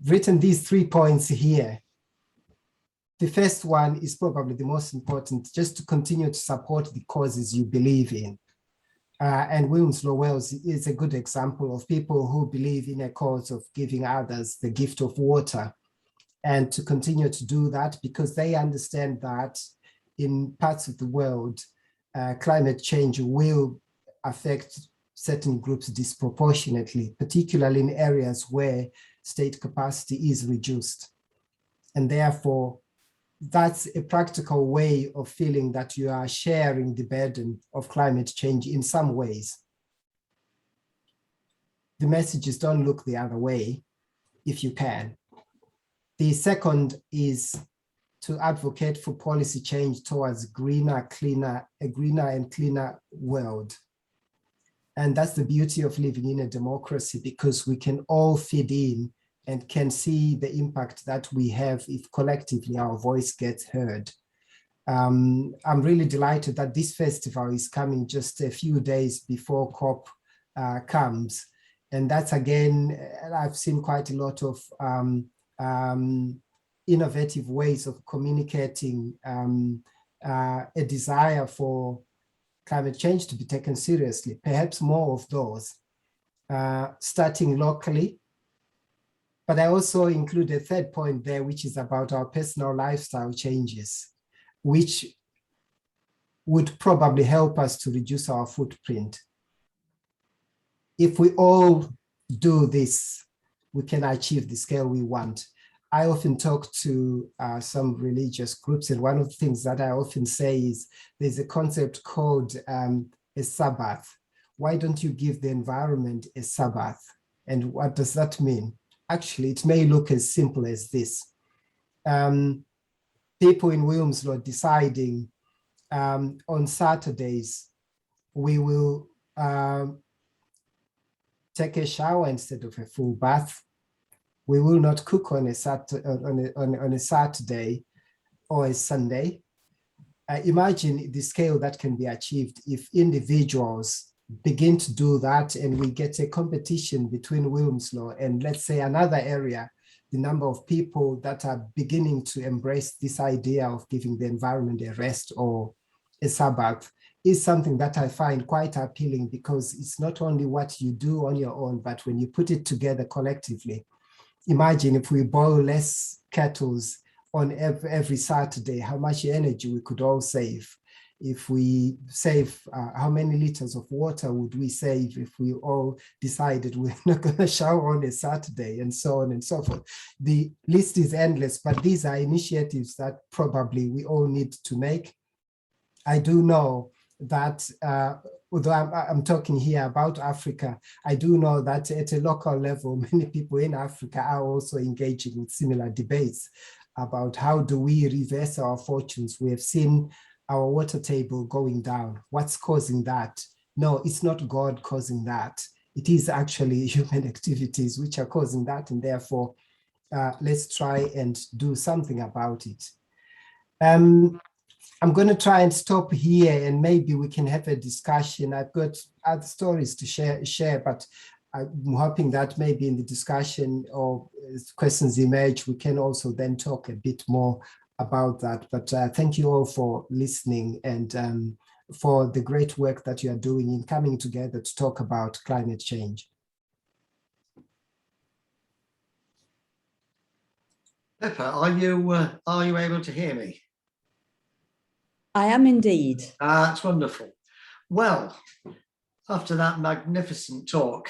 written these 3 points here. The first one is probably the most important, just to continue to support the causes you believe in. And Wilmslow Wales is a good example of people who believe in a cause of giving others the gift of water, and to continue to do that because they understand that in parts of the world, climate change will affect certain groups disproportionately, particularly in areas where state capacity is reduced. And therefore, that's a practical way of feeling that you are sharing the burden of climate change in some ways. The message is don't look the other way if you can. The second is to advocate for policy change towards a greener and cleaner world. And that's the beauty of living in a democracy, because we can all feed in and can see the impact that we have if collectively our voice gets heard. I'm really delighted that this festival is coming just a few days before COP comes. And that's, again, I've seen quite a lot of innovative ways of communicating a desire for climate change to be taken seriously, perhaps more of those, starting locally. But I also include a third point there, which is about our personal lifestyle changes, which would probably help us to reduce our footprint. If we all do this, we can achieve the scale we want. I often talk to some religious groups, and one of the things that I often say is there's a concept called a Sabbath. Why don't you give the environment a Sabbath? And what does that mean? Actually, it may look as simple as this. People in Wilmslow deciding on Saturdays, we will take a shower instead of a full bath. We will not cook on a Saturday or a Sunday. Imagine the scale that can be achieved if individuals begin to do that, and we get a competition between Wilmslow and, let's say, another area. The number of people that are beginning to embrace this idea of giving the environment a rest or a Sabbath is something that I find quite appealing, because it's not only what you do on your own, but when you put it together collectively. Imagine if we boil less kettles on every Saturday, how much energy we could all save. If we save, how many liters of water would we save if we all decided we're not going to shower on a Saturday, and so on and so forth. The list is endless, but these are initiatives that probably we all need to make. I do know that, although I'm talking here about Africa, I do know that at a local level, many people in Africa are also engaging in similar debates about how do we reverse our fortunes. We have seen our water table going down. What's causing that? No, it's not God causing that. It is actually human activities which are causing that, and therefore, let's try and do something about it. I'm going to try and stop here, and maybe we can have a discussion. I've got other stories to share, but I'm hoping that maybe in the discussion or as questions emerge, we can also then talk a bit more about that. But thank you all for listening, and for the great work that you are doing in coming together to talk about climate change. Pippa, are you able to hear me? I am indeed. That's wonderful. Well, after that magnificent talk,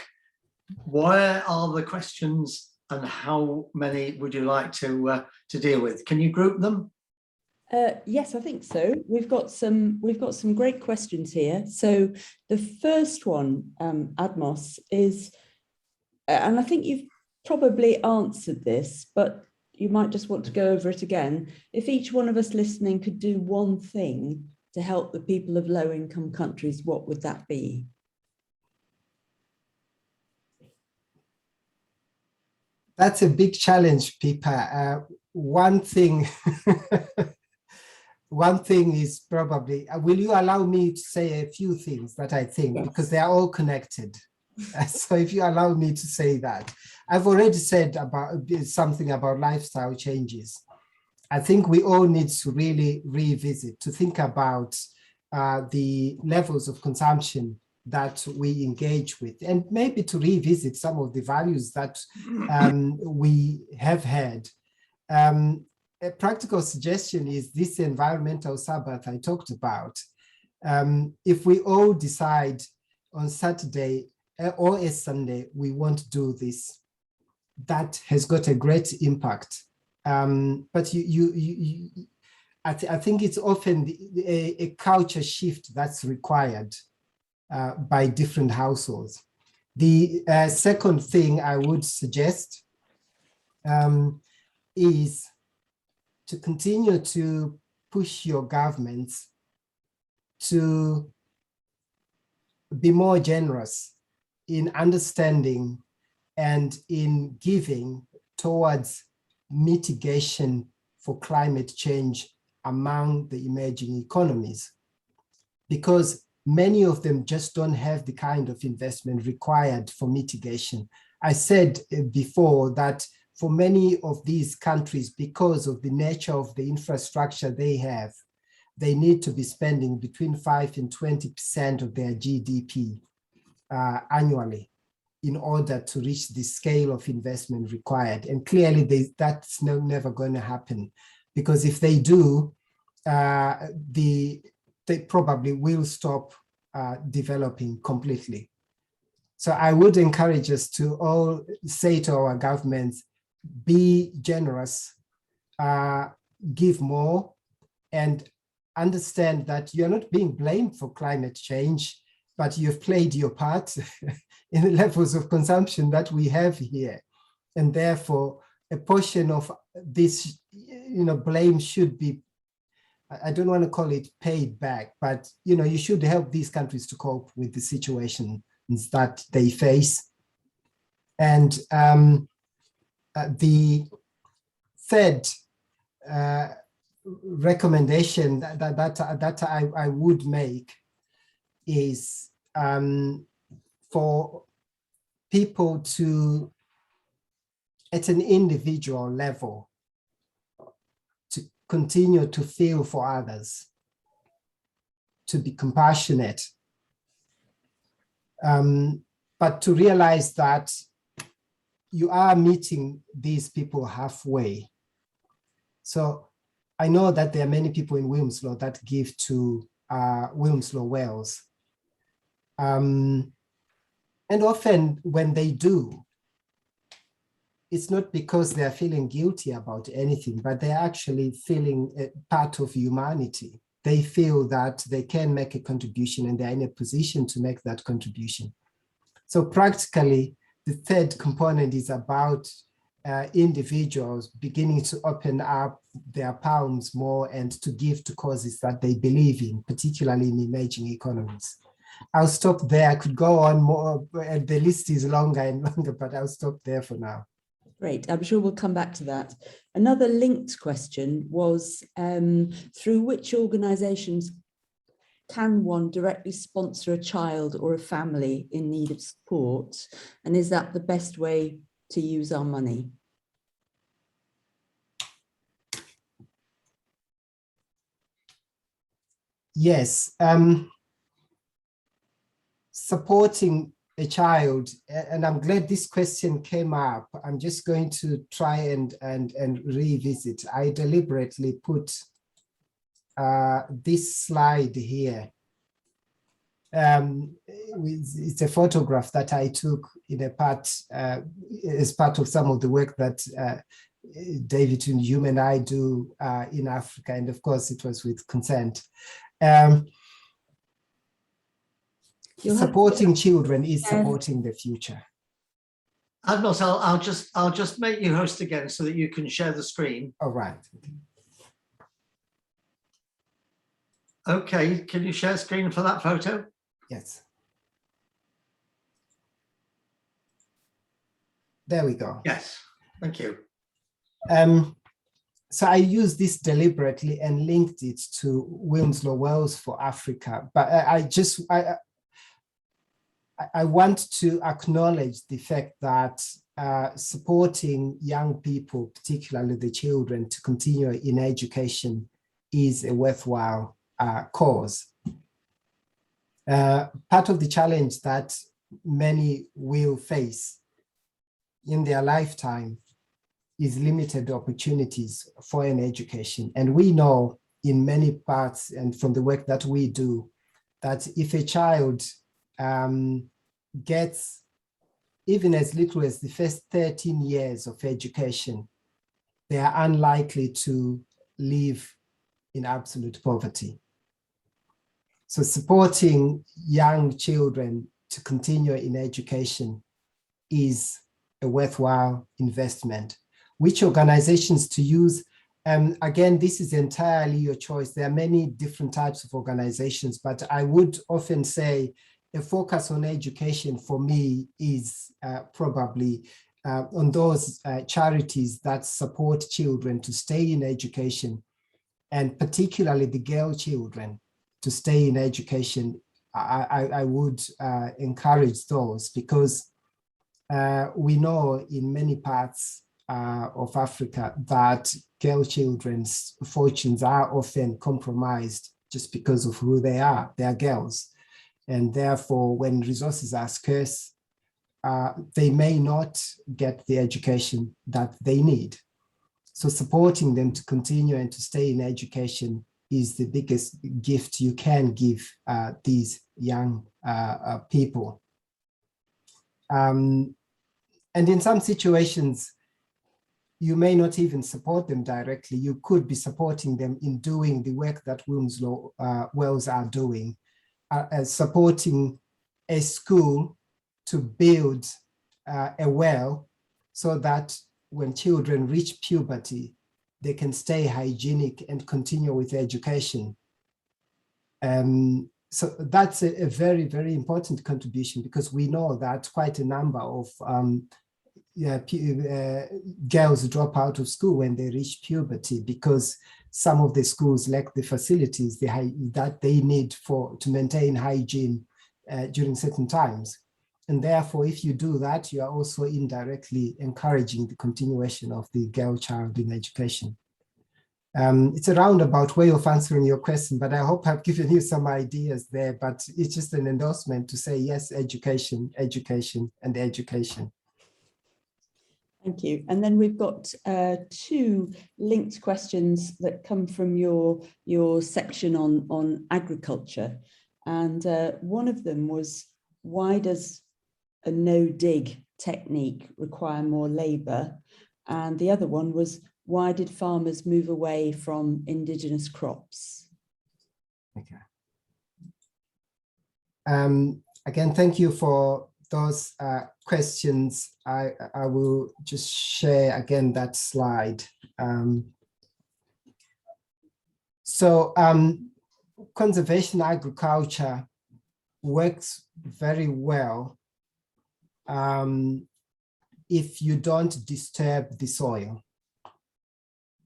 where are the questions and how many would you like to deal with? Can you group them? Yes, I think so. We've got some great questions here. So the first one, Admos, is, and I think you've probably answered this, but you might just want to go over it again. If each one of us listening could do one thing to help the people of low-income countries, what would that be? That's a big challenge, Pippa. One thing is probably, will you allow me to say a few things that I think, Yes. because they are all connected. So if you allow me to say that, I've already said about something about lifestyle changes. I think we all need to really revisit, to think about the levels of consumption that we engage with, and maybe to revisit some of the values that we have had. A practical suggestion is this environmental Sabbath I talked about. If we all decide on Saturday or a Sunday, we want to do this, that has got a great impact. But I think it's often a culture shift that's required by different households. The second thing I would suggest is to continue to push your governments to be more generous in understanding and in giving towards mitigation for climate change among the emerging economies, because many of them just don't have the kind of investment required for mitigation. I said before that for many of these countries, because of the nature of the infrastructure they have, they need to be spending between 5 and 20% of their GDP annually in order to reach the scale of investment required. And clearly that's never going to happen, because if they do, they probably will stop developing completely. So I would encourage us to all say to our governments, be generous, give more, and understand that you're not being blamed for climate change, but you've played your part in the levels of consumption that we have here. And therefore, a portion of this blame should be, I don't want to call it paid back, but you should help these countries to cope with the situations that they face. And the third recommendation that I would make is for people to, at an individual level, to continue to feel for others, to be compassionate, but to realize that you are meeting these people halfway. So I know that there are many people in Wilmslow that give to Wilmslow wells. And often when they do, it's not because they're feeling guilty about anything, but they're actually feeling a part of humanity. They feel that they can make a contribution and they're in a position to make that contribution. So practically, the third component is about individuals beginning to open up their palms more and to give to causes that they believe in, particularly in emerging economies. I'll stop there. I could go on more, and the list is longer and longer, but I'll stop there for now. Great, I'm sure we'll come back to that. Another linked question was, through which organisations can one directly sponsor a child or a family in need of support? And is that the best way to use our money? Yes, supporting a child, and I'm glad this question came up. I'm just going to try and revisit. I deliberately put this slide here. It's a photograph that I took in a part as part of some of the work that David and you and I do in Africa, and of course it was with consent. Supporting children is supporting the future. Admos, I'll just make you host again so that you can share the screen. All right. Okay, can you share screen for that photo? Yes. There we go. Yes, thank you. So I used this deliberately and linked it to Wilmslow Wells for Africa, but I want to acknowledge the fact that supporting young people, particularly the children, to continue in education is a worthwhile cause. Part of the challenge that many will face in their lifetime is limited opportunities for an education. And we know in many parts and from the work that we do, that if a child gets even as little as the first 13 years of education, they are unlikely to live in absolute poverty. So supporting young children to continue in education is a worthwhile investment. Which organizations to use? Again, this is entirely your choice. There are many different types of organizations, but I would often say a focus on education for me is probably on those charities that support children to stay in education, and particularly the girl children to stay in education. I would encourage those, because we know in many parts of Africa that girl children's fortunes are often compromised just because of who they are. They are girls. And therefore, when resources are scarce, they may not get the education that they need. So supporting them to continue and to stay in education is the biggest gift you can give these young people. And in some situations, you may not even support them directly. You could be supporting them in doing the work that Wilmslow Wells are doing, supporting a school to build a well so that when children reach puberty, they can stay hygienic and continue with education. So that's a very, very important contribution, because we know that quite a number of girls drop out of school when they reach puberty, because some of the schools lack the facilities that they need to maintain hygiene during certain times. And therefore, if you do that, you are also indirectly encouraging the continuation of the girl child in education. It's a roundabout way of answering your question, but I hope I've given you some ideas there. But it's just an endorsement to say, yes, education, education, and education. Thank you. And then we've got two linked questions that come from your section on agriculture. And one of them was, why does a no-dig technique require more labour? And the other one was, why did farmers move away from indigenous crops? Okay. Again, thank you for those questions. I will just share again that slide. Conservation agriculture works very well if you don't disturb the soil.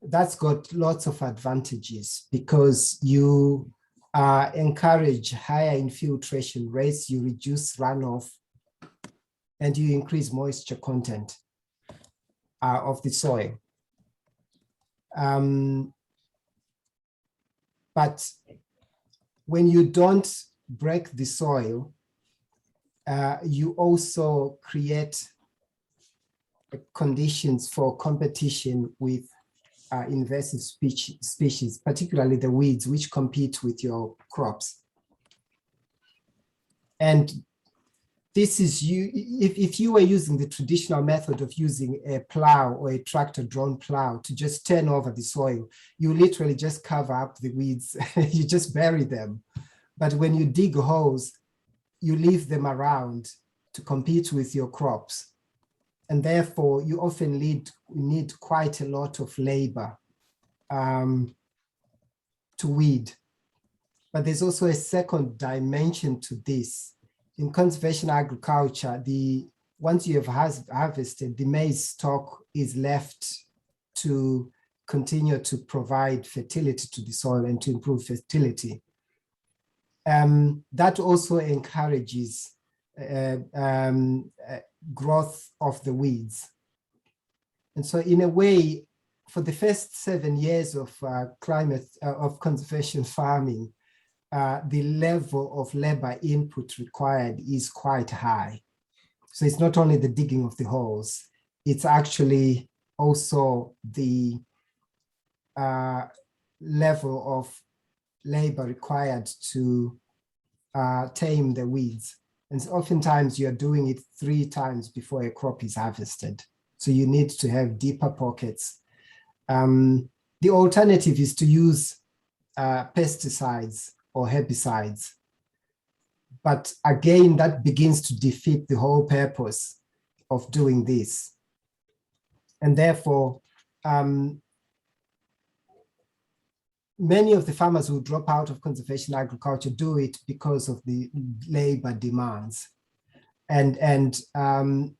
That's got lots of advantages because you encourage higher infiltration rates, you reduce runoff, and you increase moisture content of the soil. But when you don't break the soil, you also create conditions for competition with invasive species, particularly the weeds, which compete with your crops. And this is if you were using the traditional method of using a plow or a tractor drawn plow to just turn over the soil, you literally just cover up the weeds, you just bury them. But when you dig holes, you leave them around to compete with your crops. And therefore, you often need quite a lot of labor to weed. But there's also a second dimension to this. In conservation agriculture, once you have harvested, the maize stalk is left to continue to provide fertility to the soil and to improve fertility. That also encourages growth of the weeds. And so in a way, for the first 7 years of of conservation farming, the level of labor input required is quite high. So it's not only the digging of the holes, it's actually also the level of labor required to tame the weeds. And so oftentimes you're doing it 3 times before a crop is harvested. So you need to have deeper pockets. The alternative is to use pesticides or herbicides. But again, that begins to defeat the whole purpose of doing this. And therefore, many of the farmers who drop out of conservation agriculture do it because of the labor demands. And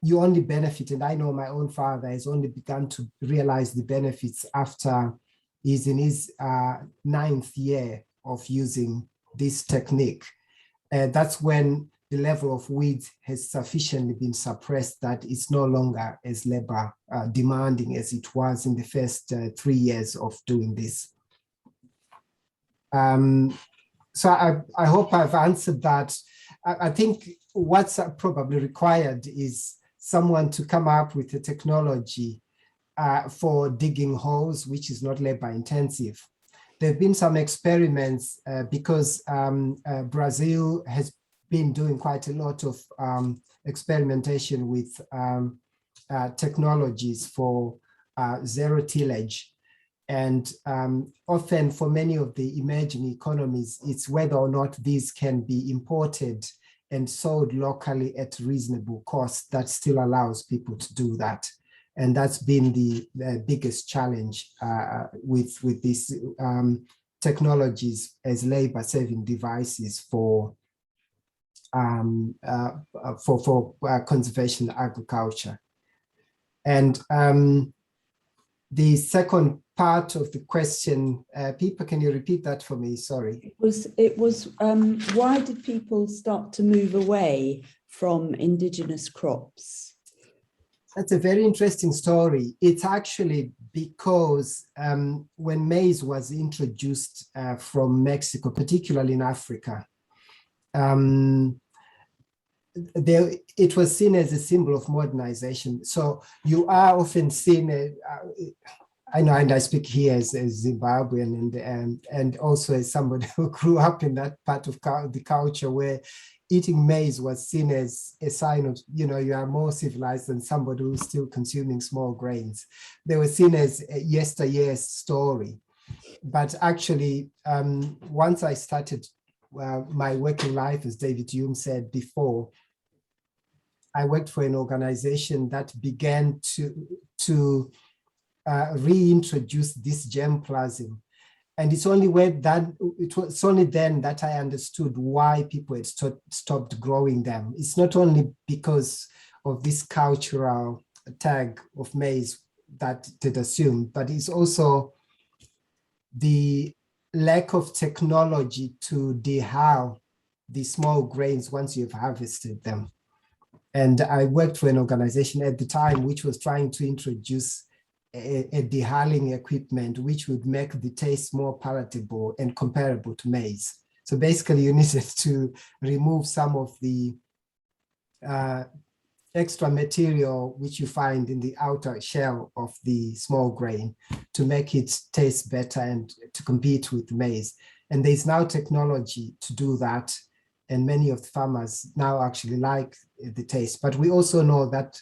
you only benefit, and I know my own father has only begun to realize the benefits after he's in his 9th year of using this technique. That's when the level of weeds has sufficiently been suppressed that it's no longer as labor demanding as it was in the first 3 years of doing this. So I hope I've answered that. I think what's probably required is someone to come up with a technology for digging holes, which is not labor intensive. There have been some experiments because Brazil has been doing quite a lot of experimentation with technologies for zero tillage. And often for many of the emerging economies, it's whether or not these can be imported and sold locally at reasonable cost that still allows people to do that. And that's been the biggest challenge with these technologies as labor-saving devices for conservation agriculture. And the second part of the question, Pippa, can you repeat that for me? Sorry. It was why did people start to move away from indigenous crops? That's a very interesting story. It's actually because when maize was introduced from Mexico, particularly in Africa, it was seen as a symbol of modernization. So you are often seen, I know, and I speak here as Zimbabwean and also as somebody who grew up in that part of the culture where eating maize was seen as a sign of, you know, you are more civilized than somebody who's still consuming small grains. They were seen as a yesteryear's story. But actually, once I started my working life, as David Hume said before, I worked for an organization that began to reintroduce this germplasm. And it's only then that I understood why people had stopped growing them. It's not only because of this cultural tag of maize that it assumed, but it's also the lack of technology to dehull the small grains once you've harvested them. And I worked for an organization at the time which was trying to introduce a dehulling equipment which would make the taste more palatable and comparable to maize. So basically you needed to remove some of the extra material which you find in the outer shell of the small grain to make it taste better and to compete with maize. And there's now technology to do that. And many of the farmers now actually like the taste. But we also know that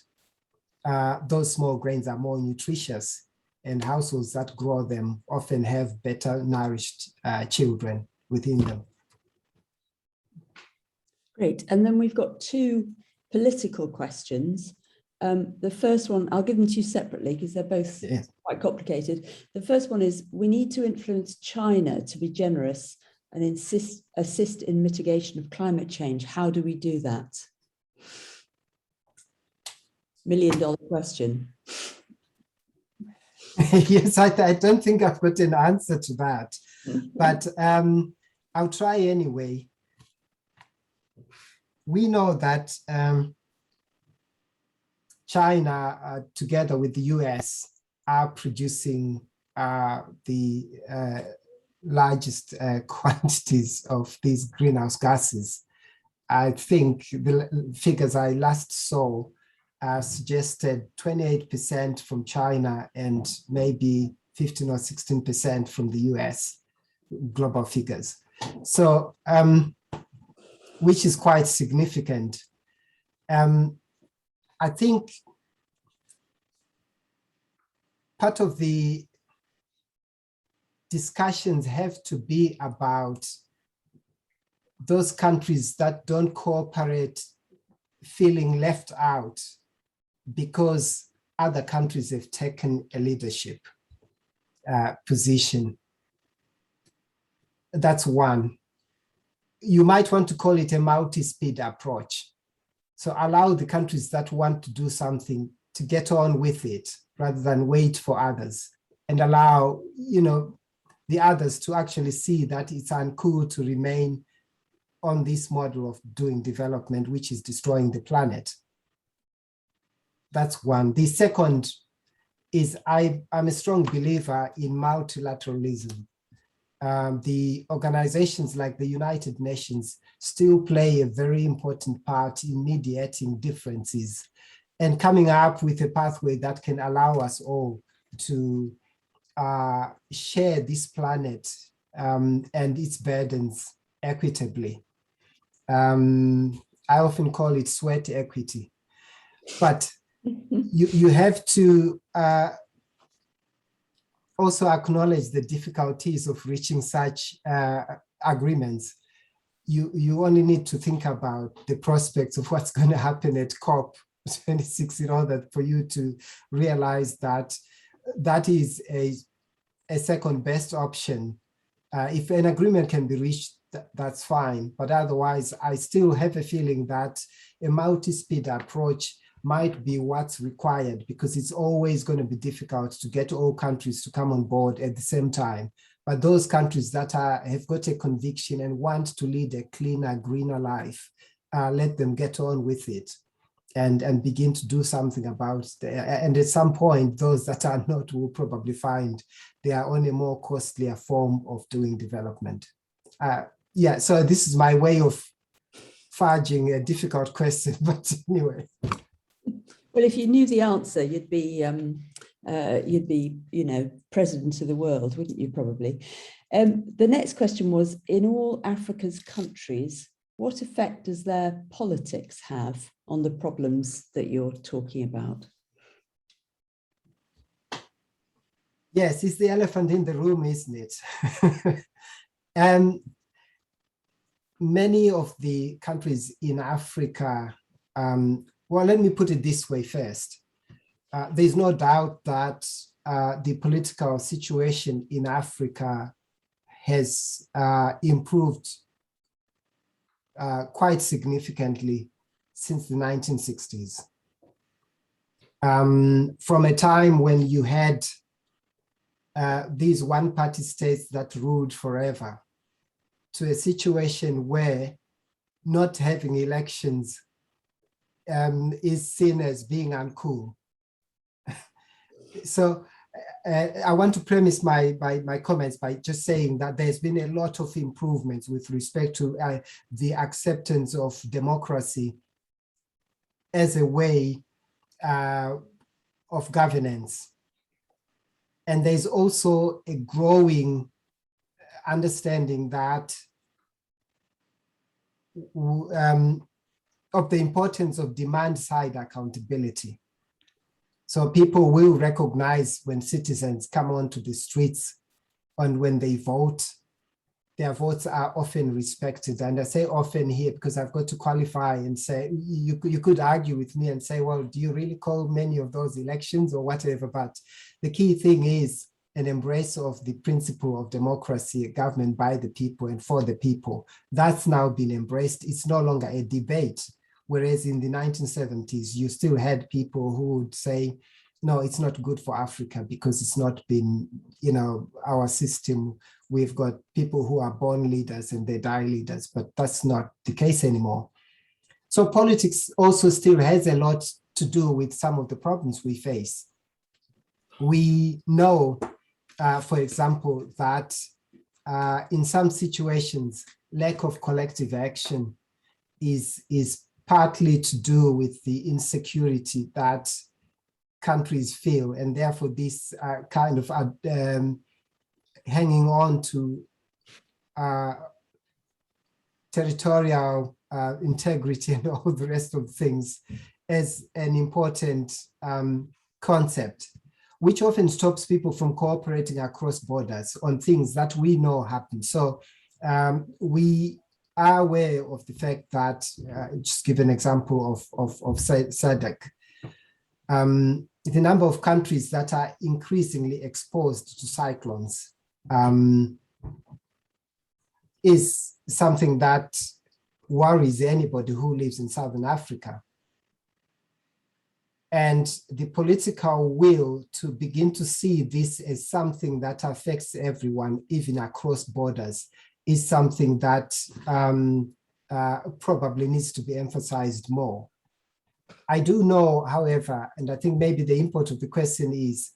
those small grains are more nutritious, and households that grow them often have better nourished children within them. Great. And then we've got two political questions. The first one, I'll give them to you separately because they're both quite complicated. The first one is, we need to influence China to be generous and assist in mitigation of climate change. How do we do that? $1 million question. Yes, I don't think I've got an answer to that, but I'll try anyway. We know that China, together with the US, are producing the largest quantities of these greenhouse gases. I think the figures I last saw suggested 28% from China and maybe 15 or 16% from the US, global figures. So, which is quite significant. I think part of the discussions have to be about those countries that don't cooperate feeling left out because other countries have taken a leadership position. That's one. You might want to call it a multi-speed approach. So allow the countries that want to do something to get on with it rather than wait for others, and allow, you know, the others to actually see that it's uncool to remain on this model of doing development, which is destroying the planet. That's one. The second is I'm a strong believer in multilateralism. The organizations like the United Nations still play a very important part in mediating differences and coming up with a pathway that can allow us all to share this planet and its burdens equitably. I often call it sweat equity, but you have to also acknowledge the difficulties of reaching such agreements. You only need to think about the prospects of what's going to happen at COP26 in order for you to realize that that is a second best option. If an agreement can be reached, that's fine. But otherwise, I still have a feeling that a multi-speed approach might be what's required, because it's always going to be difficult to get all countries to come on board at the same time. But those countries that have got a conviction and want to lead a cleaner, greener life, let them get on with it and begin to do something about it. And at some point, those that are not will probably find they are on a more costlier form of doing development. Yeah, so this is my way of fudging a difficult question, but anyway. Well, if you knew the answer, you'd be, you know, president of the world, wouldn't you? Probably. The next question was: in all Africa's countries, what effect does their politics have on the problems that you're talking about? Yes, it's the elephant in the room, isn't it? Many of the countries in Africa, well, let me put it this way first. There's no doubt that the political situation in Africa has improved quite significantly since the 1960s. From a time when you had these one-party states that ruled forever, to a situation where not having elections is seen as being uncool. So I want to premise my comments by just saying that there's been a lot of improvements with respect to the acceptance of democracy as a way of governance. And there's also a growing understanding that of the importance of demand-side accountability. So people will recognize when citizens come onto the streets and when they vote, their votes are often respected. And I say often here because I've got to qualify and say, you could argue with me and say, well, do you really call many of those elections or whatever? But the key thing is an embrace of the principle of democracy, government by the people and for the people. That's now been embraced. It's no longer a debate. Whereas in the 1970s, you still had people who would say, no, it's not good for Africa because it's not been, you know, our system. We've got people who are born leaders and they die leaders, but that's not the case anymore. So politics also still has a lot to do with some of the problems we face. We know, for example, that in some situations, lack of collective action is partly to do with the insecurity that countries feel, and therefore this kind of hanging on to territorial integrity and all the rest of things as an important concept, which often stops people from cooperating across borders on things that we know happen. So we are aware of the fact that, just give an example of SADC, the number of countries that are increasingly exposed to cyclones is something that worries anybody who lives in Southern Africa. And the political will to begin to see this as something that affects everyone, even across borders, is something that probably needs to be emphasized more. I do know, however, and I think maybe the import of the question is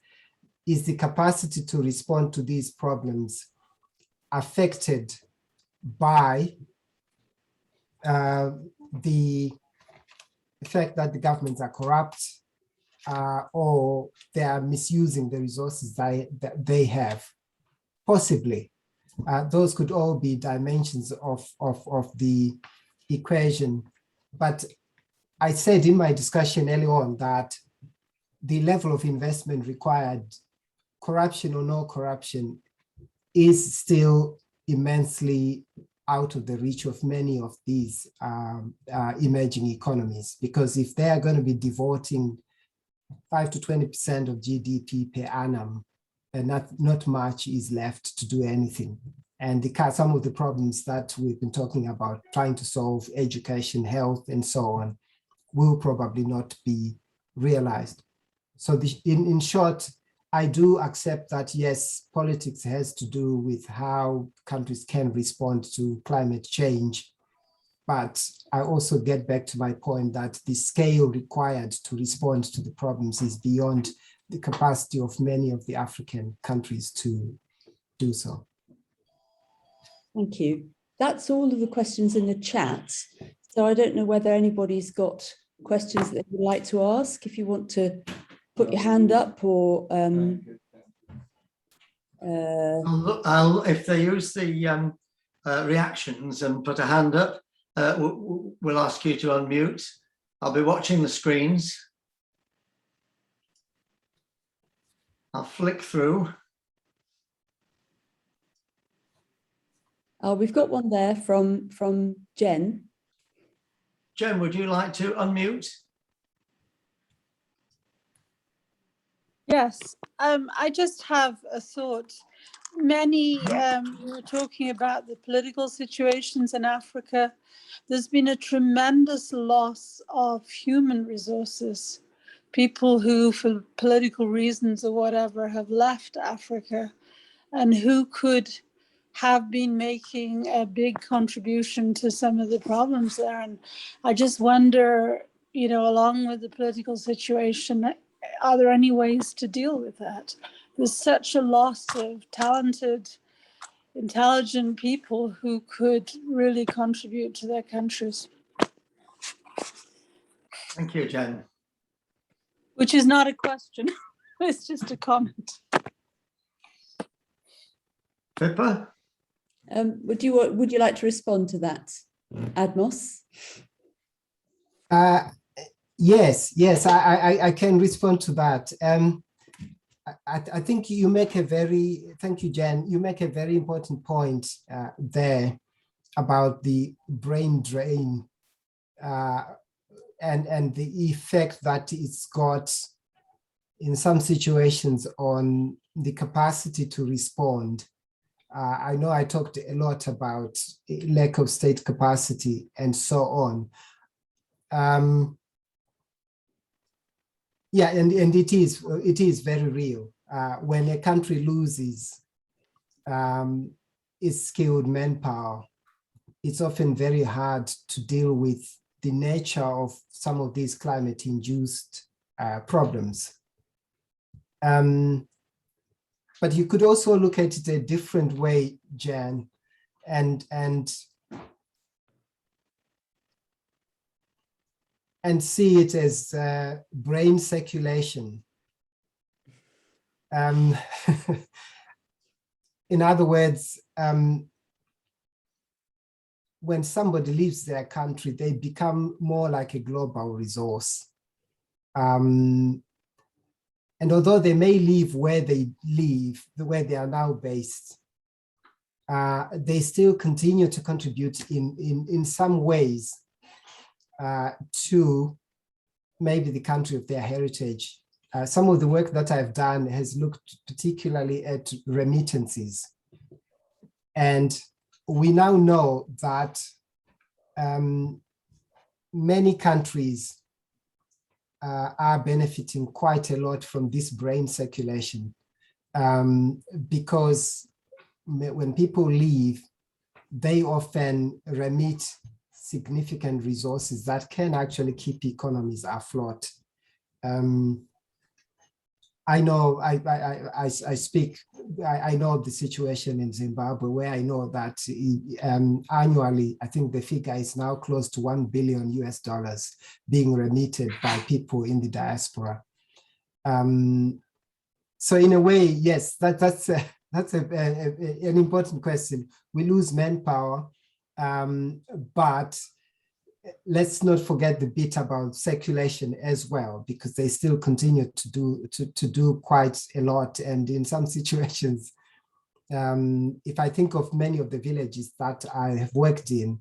the capacity to respond to these problems affected by the fact that the governments are corrupt or they are misusing the resources that they have? Possibly. Those could all be dimensions of the equation. But I said in my discussion early on that the level of investment required, corruption or no corruption, is still immensely out of the reach of many of these emerging economies. Because if they are going to be devoting 5 to 20% of GDP per annum, and not much is left to do anything. And some of the problems that we've been talking about, trying to solve, education, health, and so on, will probably not be realized. So in short, I do accept that, yes, politics has to do with how countries can respond to climate change. But I also get back to my point that the scale required to respond to the problems is beyond the capacity of many of the African countries to do so. Thank you. That's all of the questions in the chat. So I don't know whether anybody's got questions that you'd like to ask. If you want to put your hand up, or if they use the reactions and put a hand up, we'll ask you to unmute. I'll be watching the screens. I'll flick through. oh, we've got one there from Jen. Jen, would you like to unmute? Yes, I just have a thought. Many, we were talking about the political situations in Africa. There's been a tremendous loss of human resources. People who, for political reasons or whatever, have left Africa and who could have been making a big contribution to some of the problems there. And I just wonder, you know, along with the political situation, are there any ways to deal with that? There's such a loss of talented, intelligent people who could really contribute to their countries. Thank you, Jen. Which is not a question, it's just a comment. Pippa? Would you like to respond to that, Admos? Yes, I can respond to that. I think you make a very, thank you, Jen, you make a very important point there about the brain drain and the effect that it's got in some situations on the capacity to respond. I know I talked a lot about lack of state capacity and so on. Yeah, and it is very real. When a country loses its skilled manpower, it's often very hard to deal with the nature of some of these climate-induced problems. But you could also look at it a different way, Jan, and see it as brain circulation. In other words, when somebody leaves their country, they become more like a global resource. And although they may leave where they live, where they are now based, they still continue to contribute in some ways to maybe the country of their heritage. Some of the work that I've done has looked particularly at remittances. And we now know that many countries are benefiting quite a lot from this brain circulation because when people leave, they often remit significant resources that can actually keep economies afloat. I know I know the situation in Zimbabwe, where I know that annually, I think the figure is now close to $1 billion being remitted by people in the diaspora. So in a way, yes, that's an important question. We lose manpower, but let's not forget the bit about circulation as well, because they still continue to do quite a lot. And in some situations, if I think of many of the villages that I have worked in,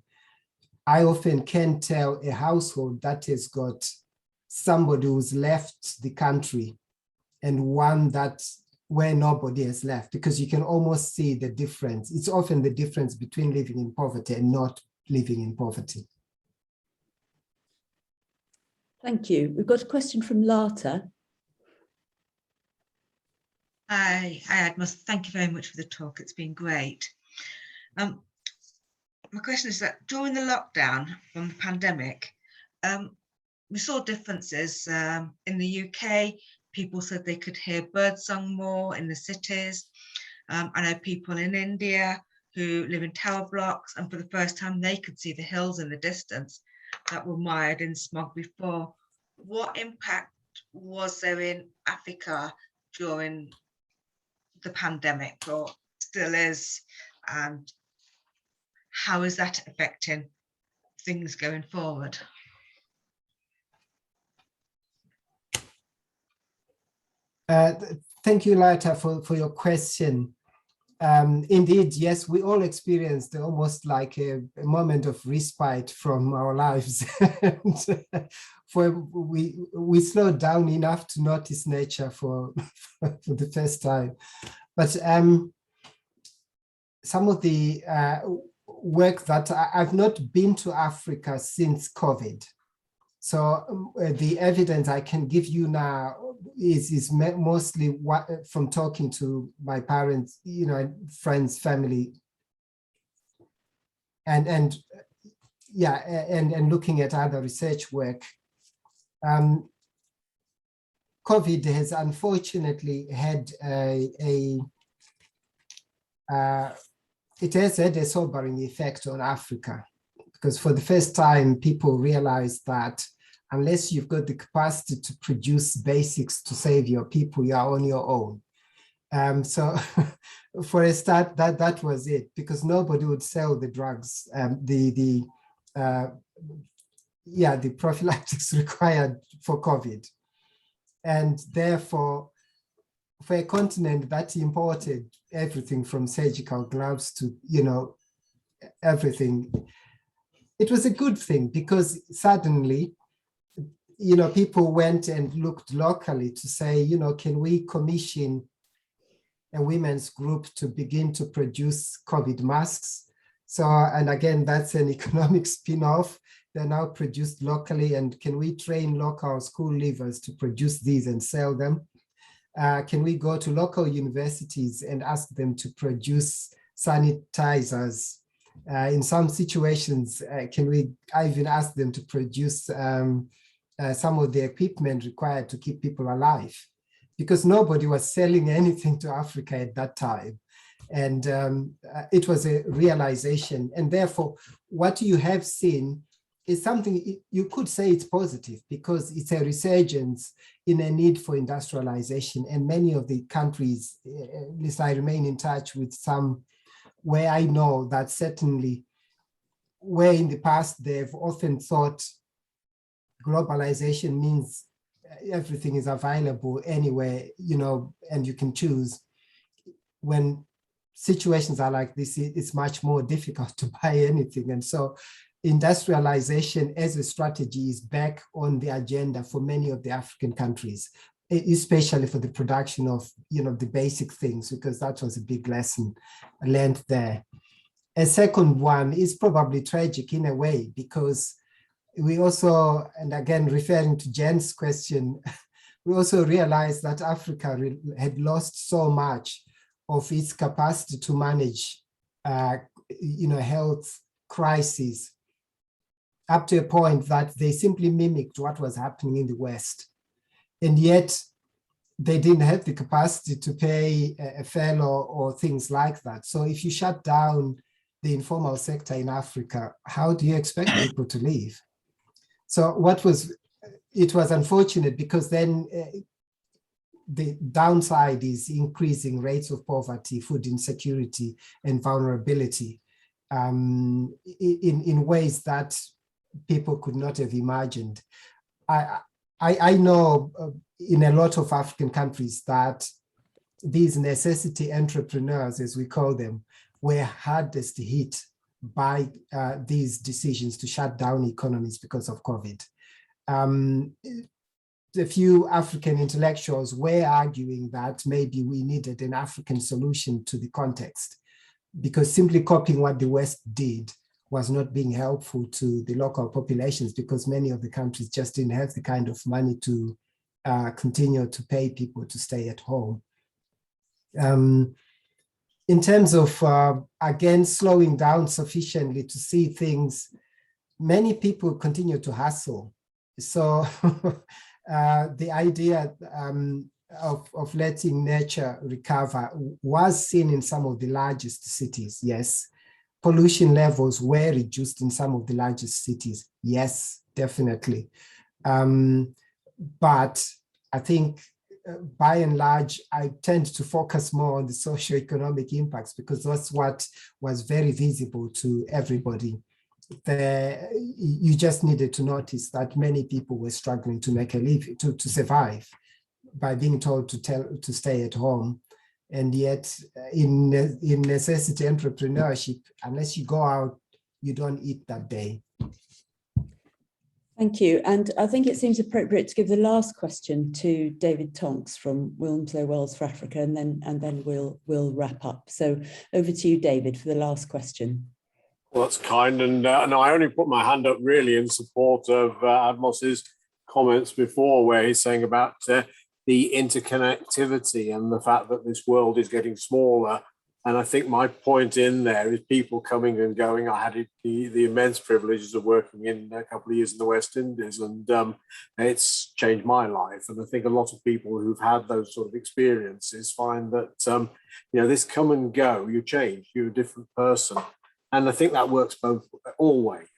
I often can tell a household that has got somebody who's left the country and one where nobody has left, because you can almost see the difference. It's often the difference between living in poverty and not living in poverty. Thank you. We've got a question from Lata. Hi, Admos. Thank you very much for the talk. It's been great. My question is that during the lockdown from the pandemic, we saw differences in the UK. People said they could hear birdsong more in the cities. I know people in India who live in tower blocks, and for the first time they could see the hills in the distance. that were mired in smog before. What impact was there in Africa during the pandemic, or still is, and how is that affecting things going forward? Thank you, Lata, for your question. Indeed, yes, we all experienced almost like a moment of respite from our lives. For we slowed down enough to notice nature for the first time. But some of the work that I've not been to Africa since COVID. So the evidence I can give you now is mostly from talking to my parents, friends, family, and looking at other research work. COVID has unfortunately had it has had a sobering effect on Africa, because for the first time, people realized that unless you've got the capacity to produce basics to save your people, you are on your own. So for a start, that was it, because nobody would sell the drugs, the prophylactics required for COVID. And therefore, for a continent that imported everything from surgical gloves to, everything, it was a good thing, because suddenly, people went and looked locally to say, can we commission a women's group to begin to produce COVID masks? So, and again, that's an economic spin-off. They're now produced locally, and can we train local school leavers to produce these and sell them? Can we go to local universities and ask them to produce sanitizers? In some situations, I even ask them to produce some of the equipment required to keep people alive? Because nobody was selling anything to Africa at that time. And it was a realization. And therefore, what you have seen is something you could say it's positive, because it's a resurgence in a need for industrialization. And many of the countries, at least I remain in touch with some where I know that certainly where in the past they've often thought globalization means everything is available anywhere, and you can choose. When situations are like this, it's much more difficult to buy anything. And so industrialization as a strategy is back on the agenda for many of the African countries, especially for the production of, the basic things, because that was a big lesson learned there. A second one is probably tragic in a way, because we also, and again, referring to Jen's question, we also realized that Africa had lost so much of its capacity to manage, health crises, up to a point that they simply mimicked what was happening in the West. And yet they didn't have the capacity to pay a fellow or things like that. So if you shut down the informal sector in Africa, how do you expect people to live? So it was unfortunate, because then the downside is increasing rates of poverty, food insecurity, and vulnerability in ways that people could not have imagined. I know in a lot of African countries that these necessity entrepreneurs, as we call them, were hardest hit by these decisions to shut down economies because of COVID. A few African intellectuals were arguing that maybe we needed an African solution to the context, because simply copying what the West did was not being helpful to the local populations, because many of the countries just didn't have the kind of money to continue to pay people to stay at home. In terms of, again, slowing down sufficiently to see things, many people continue to hustle. So the idea of letting nature recover was seen in some of the largest cities, yes. pollution levels were reduced in some of the largest cities. Yes, definitely. But I think by and large, I tend to focus more on the socioeconomic impacts because that's what was very visible to everybody. You just needed to notice that many people were struggling to make a living, to survive by being told to stay at home. And yet in necessity entrepreneurship, unless you go out, you don't eat that day. Thank you. And I think it seems appropriate to give the last question to David Tonks from Wilmslow Wells for Africa, and then we'll wrap up. So over to you, David, for the last question. Well, that's kind. And I only put my hand up really in support of Admos's comments before, where he's saying about the interconnectivity and the fact that this world is getting smaller. And I think my point in there is people coming and going. I had the immense privileges of working in a couple of years in the West Indies, and it's changed my life. And I think a lot of people who've had those sort of experiences find that, this come and go, you change, you're a different person. And I think that works always.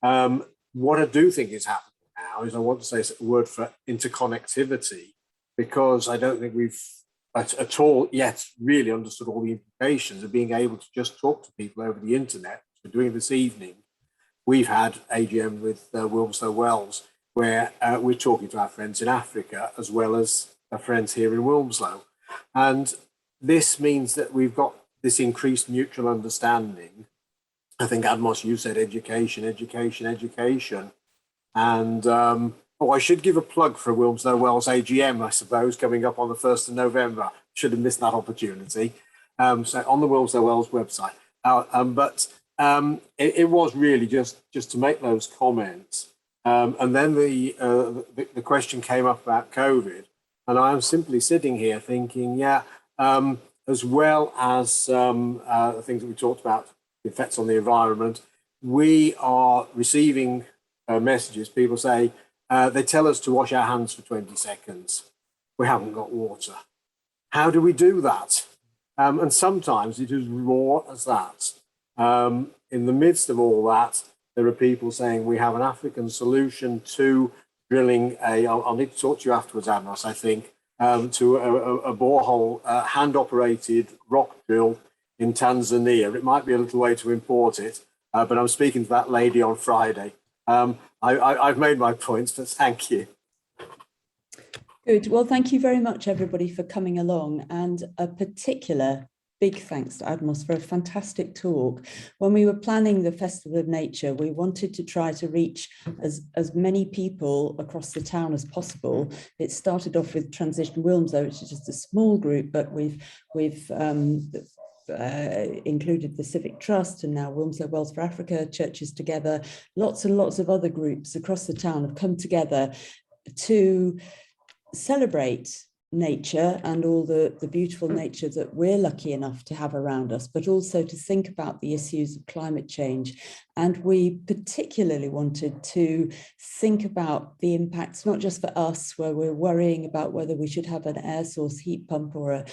What I do think is happening now is I want to say a word for interconnectivity, because I don't think we've at all yet really understood all the implications of being able to just talk to people over the internet. We're doing this evening. We've had AGM with Wilmslow Wells, where we're talking to our friends in Africa as well as our friends here in Wilmslow. And this means that we've got this increased mutual understanding. I think, Admos, you said education. And I should give a plug for Wilmslow Wells AGM, I suppose, coming up on the 1st of November. Should have missed that opportunity. So on the Wilmslow Wells website. It was really just to make those comments. And then the question came up about COVID. And I'm simply sitting here thinking, as well as the things that we talked about, the effects on the environment, we are receiving messages. People say, they tell us to wash our hands for 20 seconds. We haven't got water. How do we do that? And sometimes it is raw as that. In the midst of all that, there are people saying we have an African solution to drilling I'll need to talk to you afterwards, Admos, I think, to a borehole, hand-operated rock drill in Tanzania. It might be a little way to import it, but I'm speaking to that lady on Friday. I've made my points, but thank you. Good. Well, thank you very much, everybody, for coming along, and a particular big thanks to Admos for a fantastic talk. When we were planning the Festival of Nature, we wanted to try to reach as many people across the town as possible. It started off with Transition Wilmslow, which is just a small group, but we've included the Civic Trust, and now Wilmslow Wells for Africa, Churches Together. Lots and lots of other groups across the town have come together to celebrate nature and all the beautiful nature that we're lucky enough to have around us, but also to think about the issues of climate change. And we particularly wanted to think about the impacts, not just for us, where we're worrying about whether we should have an air source heat pump or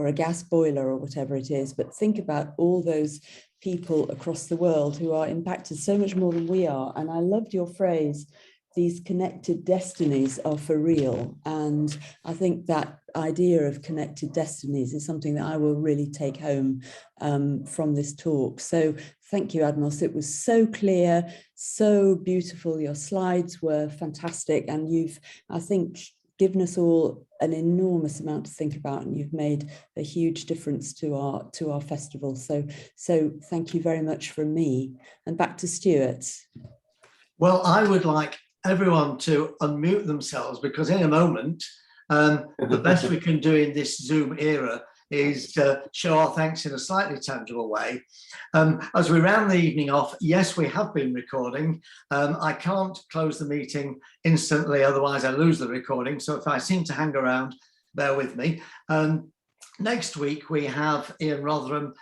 a gas boiler or whatever it is, but think about all those people across the world who are impacted so much more than we are. And I loved your phrase, these connected destinies are for real. And I think that idea of connected destinies is something that I will really take home from this talk. So thank you, Admos. It was so clear, so beautiful. Your slides were fantastic. And you've, I think, given us all an enormous amount to think about, and you've made a huge difference to our festival. So thank you very much from me. And back to Stuart. Well, I would like everyone to unmute themselves, because in a moment, the best we can do in this Zoom era is show our thanks in a slightly tangible way. As we round the evening off, yes, we have been recording. I can't close the meeting instantly, otherwise I lose the recording. So if I seem to hang around, bear with me. Next week, we have Ian Rotherham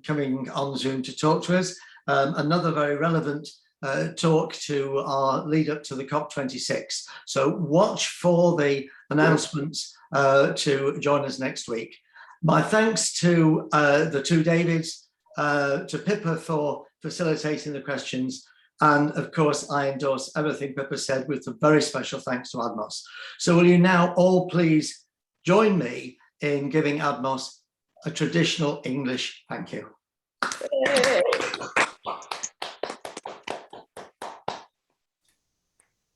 coming on Zoom to talk to us. Another very relevant talk to our lead up to the COP26. So watch for the announcements to join us next week. My thanks to the two Davids, to Pippa for facilitating the questions. And of course, I endorse everything Pippa said, with a very special thanks to Admos. So will you now all please join me in giving Admos a traditional English thank you.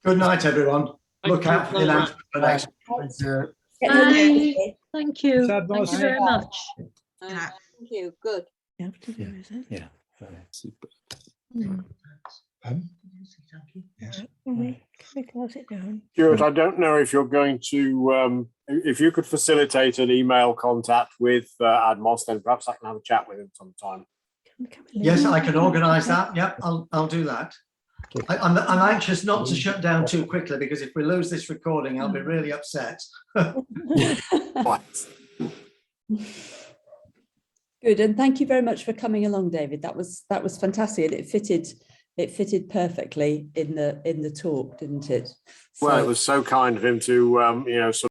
Good night, everyone. Look out for the announcement for next. Bye. Thank you. Sad Thank boss. you very much. Yeah. Thank you. Good. Yeah. Can we close it down? Stuart, I don't know if you're going to, if you could facilitate an email contact with Admos, then perhaps I can have a chat with him sometime. Yes, I can organise that. Yep, I'll do that. I'm anxious not to shut down too quickly, because if we lose this recording, I'll be really upset. Good, and thank you very much for coming along, David. That was fantastic. It fitted perfectly in the talk, didn't it? Well, So- it was so kind of him to, sort